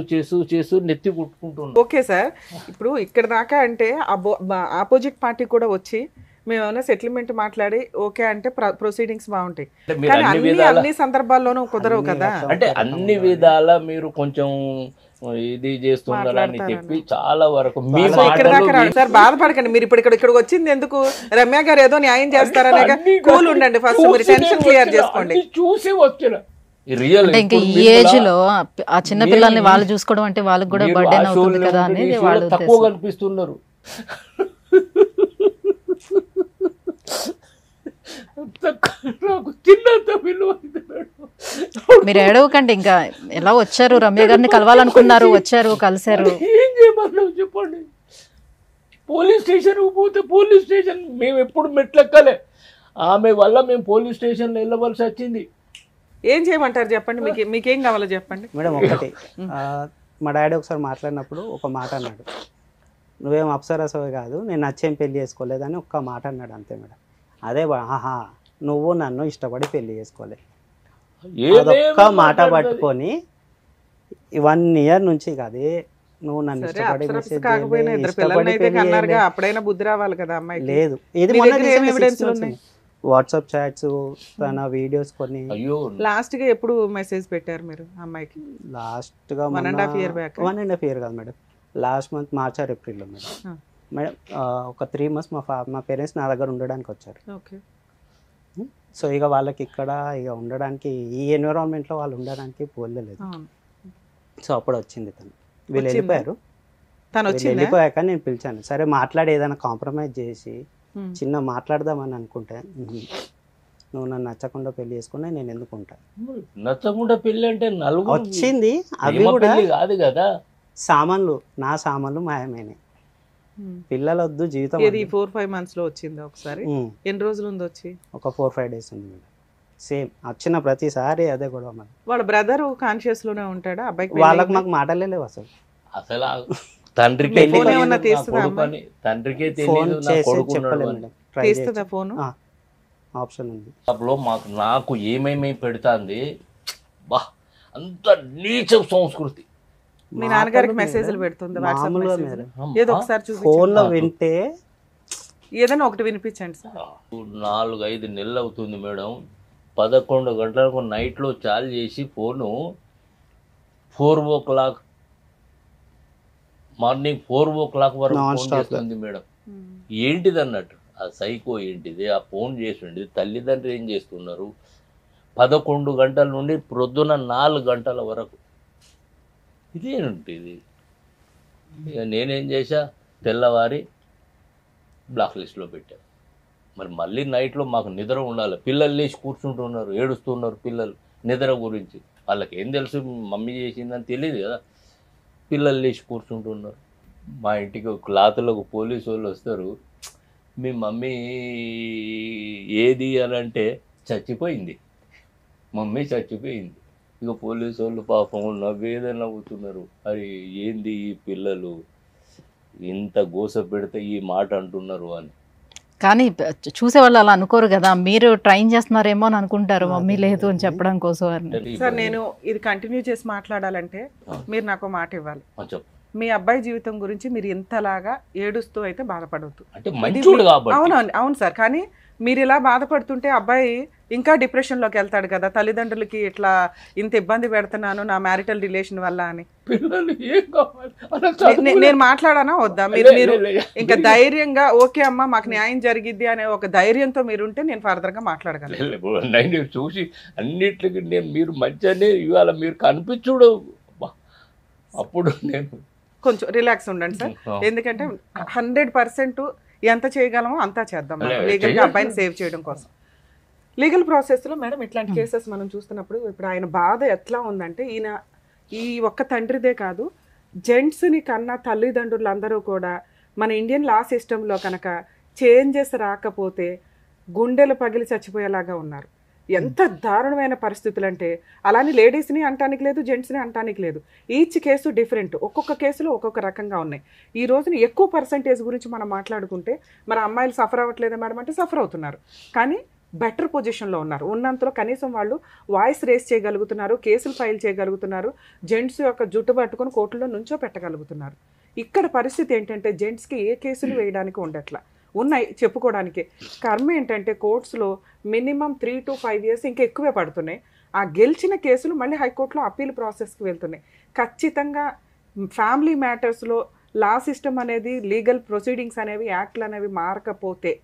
నెత్తి కుట్టుకుంటున్నాం. ఓకే సార్, ఇప్పుడు ఇక్కడ దాకా అంటే ఆపోజిట్ పార్టీ కూడా వచ్చి మేము ఏమైనా సెటిల్మెంట్ మాట్లాడి ఓకే అంటే ప్రొసీడింగ్స్ బాగుంటాయి. అంటే మీరు కానీ అన్ని విధాల అన్ని సందర్భాల్లోనూ కుదరవు కదా. అంటే అన్ని విధాల మీరు కొంచెం ఇది చేస్తున్నారని చెప్పి చాలా వరకు మీ సో ఇక్కడ దాకా మాటలు రాదు సార్, బాధపడకండి. మీరు ఇప్పుడు ఇక్కడికి వచ్చింది ఎందుకు? రమ్య గారు ఏదో న్యాయం చేస్తారనే కూల్ ఉండండి. ఫస్ట్ మీరు టెన్షన్ క్లియర్ చేసుకోండి. చూసి వచ్చిన రియల్ అంటే ఇంకా ఈ ఏజ్ లో ఆ చిన్న పిల్లల్ని వాళ్ళు చూసుకోవడం అంటే వాళ్ళకి కూడా బర్డెన్ అవుతుంది కదా అనేది వాళ్ళ తక్కువ ఉద్దేశం. కనిపిస్తున్నారు. నాకు చిన్నంత విలువ ఉంది మేడం. మీరు ఏడవకండి, ఇంకా ఎలా వచ్చారు? రమ్య గారిని కలవాలనుకున్నారు, వచ్చారు, కలిశారు. ఏం చేయమన్నావు చెప్పండి? పోలీస్ స్టేషన్ పోతే పోలీస్ స్టేషన్ మేము ఎప్పుడు మెట్లెక్కలే. ఆమె వల్ల మేము పోలీస్ స్టేషన్లో వెళ్ళవలసి వచ్చింది. ఏం చేయమంటారు చెప్పండి, మీకేం కావాలో చెప్పండి. మేడం ఒకటి, మా డాడీ ఒకసారి మాట్లాడినప్పుడు ఒక మాట అన్నాడు, నువ్వేం అప్సరసవి కాదు, నేను నచ్చేం పెళ్లి చేసుకోలేదని ఒక్క మాట అన్నాడు అంతే మేడం. అదే ఆహా నువ్వు నన్ను ఇష్టపడి పెళ్లి చేసుకోలేదు, అదొక్క మాట పట్టుకొని 1 year నుంచి కాదే నువ్వు నన్ను సరే, ఇష్టపడి అప్సరస మెసేజ్ కాకపోయినా 2 పిల్లల్ని అయితే కన్నారుగా, అప్పుడైనా బుద్ధి రావాలి కదా అమ్మాయికి. లేదు. ఇది మీ మొన్న దగ్గర ఏం evidence లు ఉన్నాయి? వాట్సాప్ చాట్స్, తన వీడియోస్ కొన్ని. అయ్యో లాస్ట్ గా ఎప్పుడు మెసేజ్ పెట్టారు మీరు అమ్మాయికి? లాస్ట్ గా 1.5 year back? 1.5 year కాదు madam, last month March are ఏప్రిల్లో మేడం. మేడం ఒక 3 months మా పేరెంట్స్ నా దగ్గర ఉండడానికి వచ్చారు. ఓకే. సో ఇక వాళ్ళకి ఇక్కడ ఇక ఉండడానికి ఈ ఎన్విరాన్మెంట్లో వాళ్ళు ఉండడానికి పోలేదు. సో అప్పుడు వచ్చింది తను, వీళ్ళు వెళ్ళిపోయారు. తను వీళ్ళు వచ్చిందా? వెళ్ళిపోయాక నేను పిలిచాను, సరే మాట్లాడి ఏదైనా కాంప్రమైజ్ చేసి చిన్న మాట్లాడదామని అనుకుంటే, నువ్వు నన్ను నచ్చకుండా పెళ్లి చేసుకున్నా నేను ఎందుకు ఉంటా. నచ్చకుండా పెళ్లి అంటే నలుగురు వచ్చింది, అవి ప్రేమ కూడా పెళ్లి కాదు కదా. సామాన్లు, నా సామాన్లు మాయమైనాయి. పిల్లలు వద్దు, జీవితం ఇది 4-5 months లో వచ్చిందా ఒకసారి? ఎన్ని రోజులు ఉంది వచ్చి? ఒక 4-5 days ఉంది మేడం. సేమ్ వచ్చిన ప్రతిసారి అదే గొడవ మరి. వాళ్ళ బ్రదర్ కాన్షియస్ లోనే ఉంటాడా అబ్బాయికి? వాళ్ళకి మాకు మాటలే లేవు అసలు. అసలు తండ్రికే పెళ్లి తెలియదు ఏమన్నా నా తీస్తుందా కొడుకని, తండ్రికే ఫోన్ తెలియదు నా చేసి కొడుకున్నాడు చెప్పలేదు అని. మేడం, ట్రై తీస్తుందా ఫోన్? ఆప్షన్ ఉంది. లో నాకు ఏమేమి పెడుతుంది బా, అంత నీచ సంస్కృతి. మీ నాన్నగారికి మెసేజ్లు పెడుతుంది వాట్సాప్ మామూలుగా మెసేజ్? మేడం, ఏదో ఒకసారి చూపించండి, ఫోన్ లో వింటే ఏదైనా ఒకటి వినిపించండి సార్. 4-5 నెలలు అవుతుంది మేడం. 11 గంటలకు నైట్లో చార్జ్ చేసి ఫోను 4 o'clock మార్నింగ్ 4 o'clock వరకు Non ఫోన్ stop చేస్తుంది మేడం. ఏంటిది అన్నట్టు ఆ సైకో ఏంటిది, ఆ ఫోన్ చేసింది. తల్లిదండ్రులు ఏం చేస్తున్నారు? 11 గంటల నుండి ప్రొద్దున 4 గంటల వరకు ఇదేంటిది? ఇక నేనేం చేశా, తెల్లవారి బ్లాక్ లిస్ట్లో పెట్టా. మరి మళ్ళీ నైట్లో మాకు నిద్ర ఉండాలి. పిల్లలు లేచి కూర్చుంటున్నారు, ఏడుస్తున్నారు పిల్లలు నిద్ర గురించి. వాళ్ళకి ఏం తెలుసు మమ్మీ చేసిందని తెలియదు కదా. పిల్లలు లేచి కూర్చుంటున్నారు. మా ఇంటికి క్లాతులకు పోలీసు వాళ్ళు వస్తారు, మీ మమ్మీ ఏది అని అంటే చచ్చిపోయింది, మమ్మీ చచ్చిపోయింది. ఇక పోలీసు వాళ్ళు పాపం నవ్వేదే నవ్వుతున్నారు. అరే ఏంది ఈ పిల్లలు ఇంత గోస పెడితే ఈ మాట అంటున్నారు అని. కానీ చూసే వాళ్ళు అలా అనుకోరు కదా, మీరు ట్రైన్ చేస్తున్నారేమో అని అనుకుంటారు మమ్మీ లేదు అని చెప్పడం కోసం అని. సార్ నేను ఇది కంటిన్యూ చేసి మాట్లాడాలంటే మీరు నాకు మాట ఇవ్వాలి. చెప్పు. మీ అబ్బాయి జీవితం గురించి మీరు ఇంతలాగా ఏడుస్తూ అయితే బాధపడవద్దు. అంటే మంచోడు కాబట్టి. అవునవును, అవును సార్. కానీ మీరు ఇలా బాధపడుతుంటే అబ్బాయి ఇంకా డిప్రెషన్లోకి వెళ్తాడు కదా, తల్లిదండ్రులకి ఇట్లా ఇంత ఇబ్బంది పెడుతున్నాను నా మ్యారిటల్ రిలేషన్ వల్ల అని. పిల్లలు ఏం కావాలి నేను మాట్లాడానా వద్దా? మీరు ఇంకా ధైర్యంగా ఓకే అమ్మా మాకు న్యాయం జరిగిద్ది అనే ఒక ధైర్యంతో మీరుంటే నేను ఫర్దర్ గా మాట్లాడగలను. నేను చూసి అన్నిటికి నేను మీరు మంచిగానే ఇవాళ మీరు కనిపించుడు అప్పుడు నేను కొంచెం రిలాక్స్ ఉండండి సార్. ఎందుకంటే 100% ఎంత చేయగలమో అంతా చేద్దాం లీగల్ గా అబ్బాయిని సేవ్ చేయడం కోసం. లీగల్ ప్రాసెస్ లో మేడం ఇట్లాంటి కేసెస్ మనం చూస్తున్నప్పుడు ఇప్పుడు ఆయన బాధ ఎట్లా ఉందంటే, ఈయన ఈ ఒక్క తండ్రిదే కాదు, జెంట్స్ ని కన్నా తల్లిదండ్రులు అందరూ కూడా మన ఇండియన్ లా సిస్టంలో కనుక చేంజెస్ రాకపోతే గుండెలు పగిలి చచ్చిపోయేలాగా ఉన్నారు. ఎంత దారుణమైన పరిస్థితులు అంటే, అలానే లేడీస్ని అంటానికి లేదు, జెంట్స్ని అంటానికి లేదు. ఈచ్ కేసు డిఫరెంట్, ఒక్కొక్క కేసులో ఒక్కొక్క రకంగా ఉన్నాయి. ఈ రోజున ఎక్కువ పర్సంటేజ్ గురించి మనం మాట్లాడుకుంటే మన అమ్మాయిలు సఫర్ అవ్వట్లేదా మేడం అంటే సఫర్ అవుతున్నారు, కానీ బెటర్ పొజిషన్లో ఉన్నారు. ఉన్నంతలో కనీసం వాళ్ళు వాయిస్ రేస్ చేయగలుగుతున్నారు, కేసులు ఫైల్ చేయగలుగుతున్నారు, జెంట్స్ యొక్క జుట్టు పట్టుకొని కోర్టులో నుంచో పెట్టగలుగుతున్నారు. ఇక్కడ పరిస్థితి ఏంటంటే జెంట్స్కి ఏ కేసులు వేయడానికి ఉండట్లా, ఉన్నాయి చెప్పుకోవడానికి. కర్మ ఏంటంటే కోర్ట్స్లో మినిమం 3 to 5 years ఇంకా ఎక్కువే పడుతున్నాయి. ఆ గెలిచిన కేసులు మళ్ళీ హైకోర్టులో అప్పీల్ ప్రాసెస్కి వెళ్తున్నాయి. ఖచ్చితంగా ఫ్యామిలీ మ్యాటర్స్లో లా సిస్టమ్ అనేది, లీగల్ ప్రొసీడింగ్స్ అనేవి, యాక్ట్లు అనేవి మారకపోతే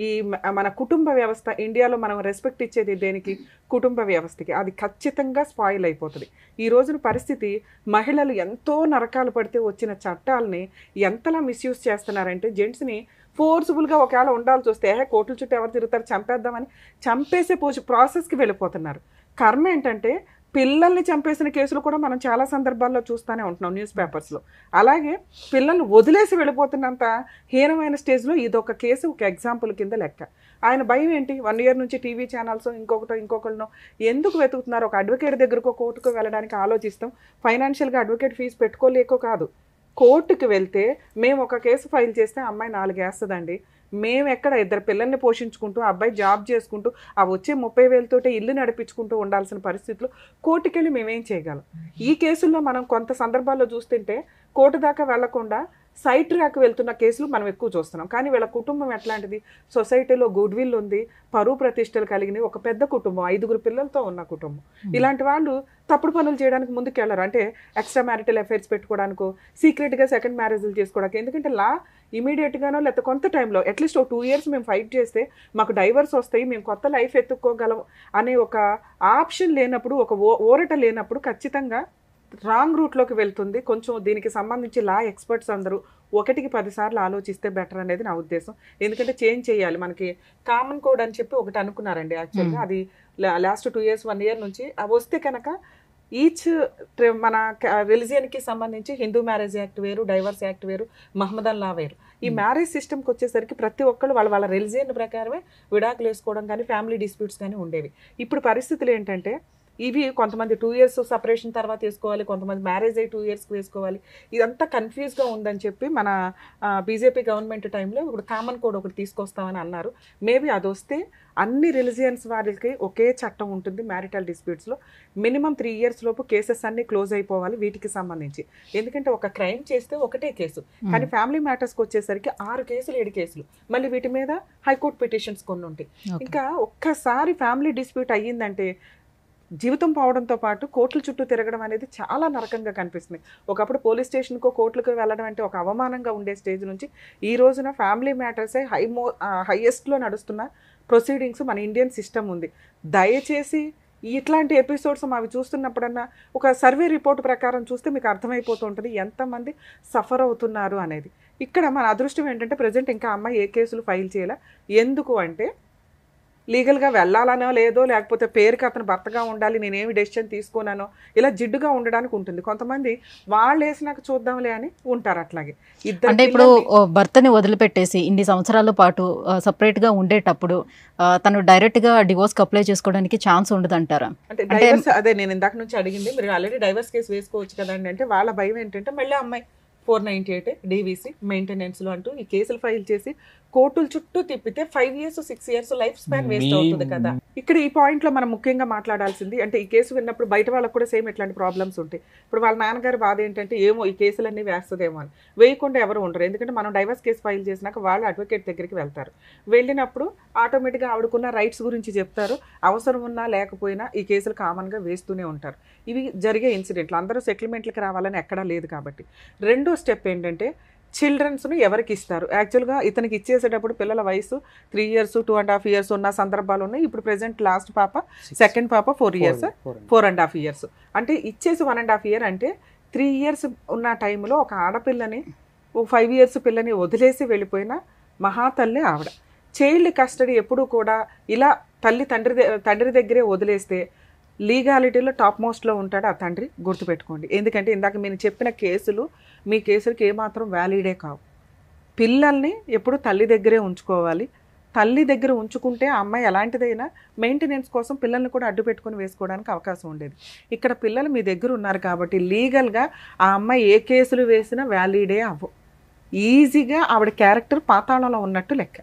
ఈ మన కుటుంబ వ్యవస్థ, ఇండియాలో మనం రెస్పెక్ట్ ఇచ్చేది దేనికి? కుటుంబ వ్యవస్థకి. అది ఖచ్చితంగా స్పాయిల్ అయిపోతుంది. ఈ రోజున పరిస్థితి మహిళలు ఎంతో నరకాలు పడితే వచ్చిన చట్టాలని ఎంతలా మిస్యూజ్ చేస్తున్నారంటే, జెంట్స్ని ఫోర్స్ఫుల్గా ఒకవేళ ఉండాల్సి వస్తే కోర్టుల చుట్టూ ఎవరు తిరుగుతారు, చంపేద్దామని చంపేసే ప్రాసెస్కి వెళ్ళిపోతున్నారు. కర్మ ఏంటంటే పిల్లల్ని చంపేసిన కేసులు కూడా మనం చాలా సందర్భాల్లో చూస్తూనే ఉంటున్నాం న్యూస్ పేపర్స్లో. అలాగే పిల్లల్ని వదిలేసి వెళ్ళిపోతున్నంత హీనమైన స్టేజ్లో ఇదొక కేసు, ఒక ఎగ్జాంపుల్ కింద లెక్క. ఆయన భయం ఏంటి? 1 year నుంచి టీవీ ఛానల్స్ ఇంకొకరినో ఎందుకు వెతుకుతున్నారు? ఒక అడ్వకేట్ దగ్గరకో కోర్టుకు వెళ్ళడానికి ఆలోచిస్తాం. ఫైనాన్షియల్గా అడ్వకేట్ ఫీజు పెట్టుకోలేకో కాదు, కోర్టుకు వెళ్తే మేము ఒక కేసు ఫైల్ చేస్తే అమ్మాయి 4 వేస్తుందండి. మేము ఎక్కడ 2 పిల్లల్ని పోషించుకుంటూ, అబ్బాయి జాబ్ చేసుకుంటూ, ఆ వచ్చే 30,000తోటే ఇల్లు నడిపించుకుంటూ ఉండాల్సిన పరిస్థితుల్లో కోర్టుకెళ్ళి మేమేం చేయగలం? ఈ కేసుల్లో మనం కొంత సందర్భాల్లో చూస్తుంటే కోర్టు దాకా వెళ్లకుండా సైట్ ట్రాక్ వెళ్తున్న కేసులు మనం ఎక్కువ చూస్తున్నాం. కానీ వీళ్ళ కుటుంబం ఎట్లాంటిది? సొసైటీలో గుడ్ విల్ ఉంది, పరువు ప్రతిష్టలు కలిగిన ఒక పెద్ద కుటుంబం, 5 పిల్లలతో ఉన్న కుటుంబం. ఇలాంటి వాళ్ళు తప్పుడు పనులు చేయడానికి ముందుకెళ్ళరు. అంటే ఎక్స్ట్రా మ్యారిటల్ అఫైర్స్ పెట్టుకోవడానికో, సీక్రెట్గా సెకండ్ మ్యారేజ్లు చేసుకోవడానికి. ఎందుకంటే లా ఇమీడియట్గానో లేకపోతే కొంత టైంలో అట్లీస్ట్ 2 years మేము ఫైట్ చేస్తే మాకు డైవర్స్ వస్తాయి, మేము కొత్త లైఫ్ ఎత్తుక్కోగలం అనే ఒక ఆప్షన్ లేనప్పుడు, ఒక ఊరట లేనప్పుడు ఖచ్చితంగా రాంగ్ రూట్లోకి వెళ్తుంది. కొంచెం దీనికి సంబంధించి లా ఎక్స్పర్ట్స్ అందరూ 1కి 10 సార్లు ఆలోచిస్తే బెటర్ అనేది నా ఉద్దేశం. ఎందుకంటే చేంజ్ చేయాలి. మనకి కామన్ కోడ్ అని చెప్పి ఒకటి అనుకున్నారండి యాక్చువల్గా, అది లాస్ట్ 2 years 1 year నుంచి అవి వస్తే కనుక ఈచ్ మన రిలిజియన్కి సంబంధించి హిందూ మ్యారేజ్ యాక్ట్ వేరు, డైవర్స్ యాక్ట్ వేరు, మహమ్మదన్ లా వేరు. ఈ మ్యారేజ్ సిస్టమ్కి వచ్చేసరికి ప్రతి ఒక్కళ్ళు వాళ్ళ రిలిజియన్ ప్రకారమే విడాకులు వేసుకోవడం కానీ, ఫ్యామిలీ డిస్ప్యూట్స్ కానీ ఉండేవి. ఇప్పుడు పరిస్థితులు ఏంటంటే ఇవి కొంతమంది 2 years సపరేషన్ తర్వాత వేసుకోవాలి, కొంతమంది మ్యారేజ్ అయ్యి 2 yearsకి వేసుకోవాలి. ఇదంతా కన్ఫ్యూజ్గా ఉందని చెప్పి మన బీజేపీ గవర్నమెంట్ టైంలో ఇప్పుడు కామన్ కోడ్ ఒకటి తీసుకొస్తామని అన్నారు. మేబీ అది వస్తే అన్ని రిలిజియన్స్ వారికి ఒకే చట్టం ఉంటుంది మ్యారిటల్ డిస్ప్యూట్స్లో. మినిమం 3 years లోపు కేసెస్ అన్ని క్లోజ్ అయిపోవాలి వీటికి సంబంధించి. ఎందుకంటే ఒక క్రైమ్ చేస్తే ఒకటే కేసు, కానీ ఫ్యామిలీ మ్యాటర్స్కి వచ్చేసరికి 6 కేసులు 7 కేసులు, మళ్ళీ వీటి మీద హైకోర్టు పిటిషన్స్ కొన్ని ఉంటాయి. ఇంకా ఒక్కసారి ఫ్యామిలీ డిస్ప్యూట్ అయ్యిందంటే జీవితం పోవడంతో పాటు కోర్టుల చుట్టూ తిరగడం అనేది చాలా నరకంగా కనిపిస్తుంది. ఒకప్పుడు పోలీస్ స్టేషన్కో కోర్టులకు వెళ్ళడం అంటే ఒక అవమానంగా ఉండే స్టేజ్ నుంచి ఈ రోజున ఫ్యామిలీ మ్యాటర్సే హైయెస్ట్లో నడుస్తున్న ప్రొసీడింగ్స్ మన ఇండియన్ సిస్టమ్ ఉంది. దయచేసి ఇట్లాంటి ఎపిసోడ్స్ అవి చూస్తున్నప్పుడన్నా ఒక సర్వే రిపోర్ట్ ప్రకారం చూస్తే మీకు అర్థమైపోతూ ఉంటుంది ఎంతమంది సఫర్ అవుతున్నారు అనేది. ఇక్కడ మన అదృష్టం ఏంటంటే ప్రజెంట్ ఇంకా అమ్మాయి ఏ కేసులు ఫైల్ చేయాల. ఎందుకు అంటే లీగల్గా వెళ్ళాలనో లేదో, లేకపోతే పేరుకి అతను భర్తగా ఉండాలి, నేనేమి డెసిషన్ తీసుకోనానో, ఇలా జిడ్డుగా ఉండడానికి ఉంటుంది. కొంతమంది వాళ్ళు వేసినాక చూద్దాంలే అని ఉంటారు. అట్లాగే అంటే ఇప్పుడు భర్తని వదిలిపెట్టేసి ఇన్ని సంవత్సరాల పాటు సపరేట్ గా ఉండేటప్పుడు తను డైరెక్ట్ గా డివోర్స్ అప్లై చేసుకోవడానికి ఛాన్స్ ఉండదంటారా? అంటే డైవర్స్, అదే నేను ఇందాక నుంచి అడిగింది, మీరు ఆల్రెడీ డైవర్స్ కేసు వేసుకోవచ్చు కదండి అంటే వాళ్ళ భయం ఏంటంటే మళ్ళీ అమ్మాయి 498 డీవీసీ మెయింటెనెన్స్లో అంటూ ఈ కేసులు ఫైల్ చేసి కోర్టుల చుట్టూ తిప్పితే 5 years 6 years life span waste అవుతుంది కదా. ఇక్కడ ఈ పాయింట్లో మనం ముఖ్యంగా మాట్లాడాల్సింది అంటే ఈ కేసు విన్నప్పుడు బయట వాళ్ళకు కూడా సేమ్ ఇట్లాంటి ప్రాబ్లమ్స్ ఉంటాయి. ఇప్పుడు వాళ్ళ నాన్నగారి బాధ ఏంటంటే ఏమో ఈ కేసులన్నీ వేస్తుందేమో అని. వేయకుండా ఎవరు ఉండరు, ఎందుకంటే మనం డైవర్స్ కేసు ఫైల్ చేసినాక వాళ్ళు అడ్వకేట్ దగ్గరికి వెళ్తారు. వెళ్ళినప్పుడు ఆటోమేటిక్గా ఆవిడకున్న రైట్స్ గురించి చెప్తారు. అవసరం ఉన్నా లేకపోయినా ఈ కేసులు కామన్గా వేస్తూనే ఉంటారు. ఇవి జరిగే ఇన్సిడెంట్లు, అందరూ సెటిల్మెంట్లకి రావాలని ఎక్కడా లేదు కాబట్టి. రెండో స్టెప్ ఏంటంటే చిల్డ్రన్స్ను ఎవరికి ఇస్తారు. యాక్చువల్గా ఇతనికి ఇచ్చేసేటప్పుడు పిల్లల వయసు 3 years 2.5 years ఉన్న సందర్భాలు ఉన్నాయి. ఇప్పుడు ప్రెసెంట్ లాస్ట్ పాప, సెకండ్ పాప 4 years 4.5 years. అంటే ఇచ్చేసి 1.5 year అంటే 3 years ఉన్న టైంలో ఒక ఆడపిల్లని 5 years పిల్లని వదిలేసి వెళ్ళిపోయిన మహాతల్లి ఆవిడ. చైల్డ్ కస్టడీ ఎప్పుడు కూడా ఇలా తండ్రి దగ్గరే వదిలేస్తే లీగాలిటీలో టాప్ మోస్ట్లో ఉంటాడు ఆ తండ్రి, గుర్తుపెట్టుకోండి. ఎందుకంటే ఇందాక మీరు చెప్పిన కేసులు మీ కేసులకి ఏమాత్రం వ్యాలిడే కావు. పిల్లల్ని ఎప్పుడు తల్లి దగ్గరే ఉంచుకోవాలి. తల్లి దగ్గర ఉంచుకుంటే ఆ అమ్మాయి ఎలాంటిదైనా మెయింటెనెన్స్ కోసం పిల్లల్ని కూడా అడ్డు పెట్టుకుని వేసుకోవడానికి అవకాశం ఉండేది. ఇక్కడ పిల్లలు మీ దగ్గర ఉన్నారు కాబట్టి లీగల్గా ఆ అమ్మాయి ఏ కేసులు వేసినా వ్యాలిడే అవ్వవు. ఈజీగా ఆవిడ క్యారెక్టర్ పాతాళంలో ఉన్నట్టు లెక్క.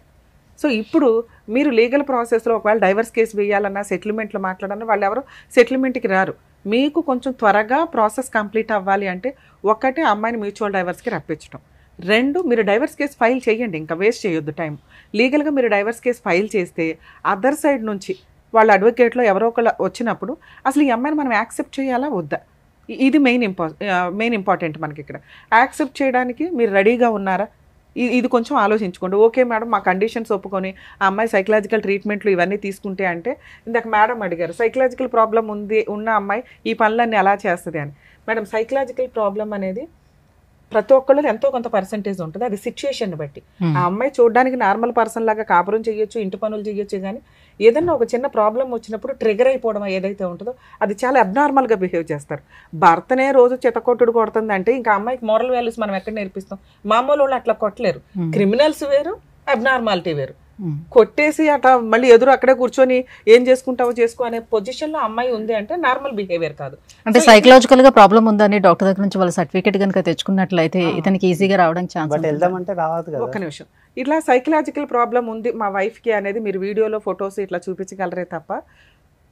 సో ఇప్పుడు మీరు లీగల్ ప్రాసెస్లో ఒకవేళ డైవర్స్ కేసు వేయాలన్నా, సెటిల్మెంట్లు మాట్లాడాలన్నా వాళ్ళు ఎవరు సెటిల్మెంట్కి రారు. మీకు కొంచెం త్వరగా ప్రాసెస్ కంప్లీట్ అవ్వాలి అంటే ఒకటి అమ్మాయిని మ్యూచువల్ డైవర్స్కి రప్పించడం, 2 మీరు డైవర్స్ కేసు ఫైల్ చేయండి, ఇంకా వేస్ట్ చేయొద్దు టైం. లీగల్గా మీరు డైవర్స్ కేసు ఫైల్ చేస్తే అదర్ సైడ్ నుంచి వాళ్ళ అడ్వకేట్లో ఎవరో ఒకళ్ళు వచ్చినప్పుడు అసలు ఈ అమ్మాయిని మనం యాక్సెప్ట్ చేయాలా వద్దా, ఇది మెయిన్ ఇంపార్టెంట్ మనకి. ఇక్కడ యాక్సెప్ట్ చేయడానికి మీరు రెడీగా ఉన్నారా, ఇది కొంచెం ఆలోచించుకోండి. ఓకే మేడం మా కండిషన్స్ ఒప్పుకొని ఆ అమ్మాయి సైకలాజికల్ ట్రీట్మెంట్లు ఇవన్నీ తీసుకుంటే అంటే, ఇందాక మేడం అడిగారు సైకలాజికల్ ప్రాబ్లం ఉన్న అమ్మాయి ఈ పనులన్నీ ఎలా చేస్తుంది అని. మేడం సైకలాజికల్ ప్రాబ్లం అనేది ప్రతి ఒక్కళ్ళు ఎంతో కొంత పర్సంటేజ్ ఉంటుంది, అది సిచ్యుయేషన్ బట్టి. ఆ అమ్మాయి చూడడానికి నార్మల్ పర్సన్ లాగా కాపురం చేయొచ్చు, ఇంటి పనులు చేయొచ్చు, కానీ ఏదన్నా ఒక చిన్న ప్రాబ్లం వచ్చినప్పుడు ట్రిగర్ అయిపోవడం ఏదైతే ఉంటుందో అది చాలా అబ్నార్మల్గా బిహేవ్ చేస్తారు. భర్తనే రోజు చెత్తకొట్టుడు కొడుతుందంటే ఇంకా అమ్మాయికి మోరల్ వాల్యూస్ మనం ఎక్కడ నేర్పిస్తాం? మామూలు వాళ్ళు అట్లా కొట్టలేరు. క్రిమినల్స్ వేరు, అబ్నార్మాలిటీ వేరు. కొట్టేసి అట్లా మళ్ళీ ఎదురు అక్కడే కూర్చొని ఏం చేసుకుంటావో చేసుకో అనే పొజిషన్లో అమ్మాయి ఉంది అంటే నార్మల్ బిహేవియర్ కాదు. అంటే సైకలాజికల్ గా ప్రాబ్లం ఉందని డాక్టర్ దగ్గర నుంచి వాళ్ళ సర్టిఫికేట్ కనుక తెచ్చుకున్నట్లయితే ఇతనికి ఈజీగా రావడానికి ఛాన్స్. ఒక్క నిమిషం, ఇట్లా సైకలాజికల్ ప్రాబ్లం ఉంది మా వైఫ్కి అనేది మీరు వీడియోలో ఫొటోస్ ఇట్లా చూపించగలరే తప్ప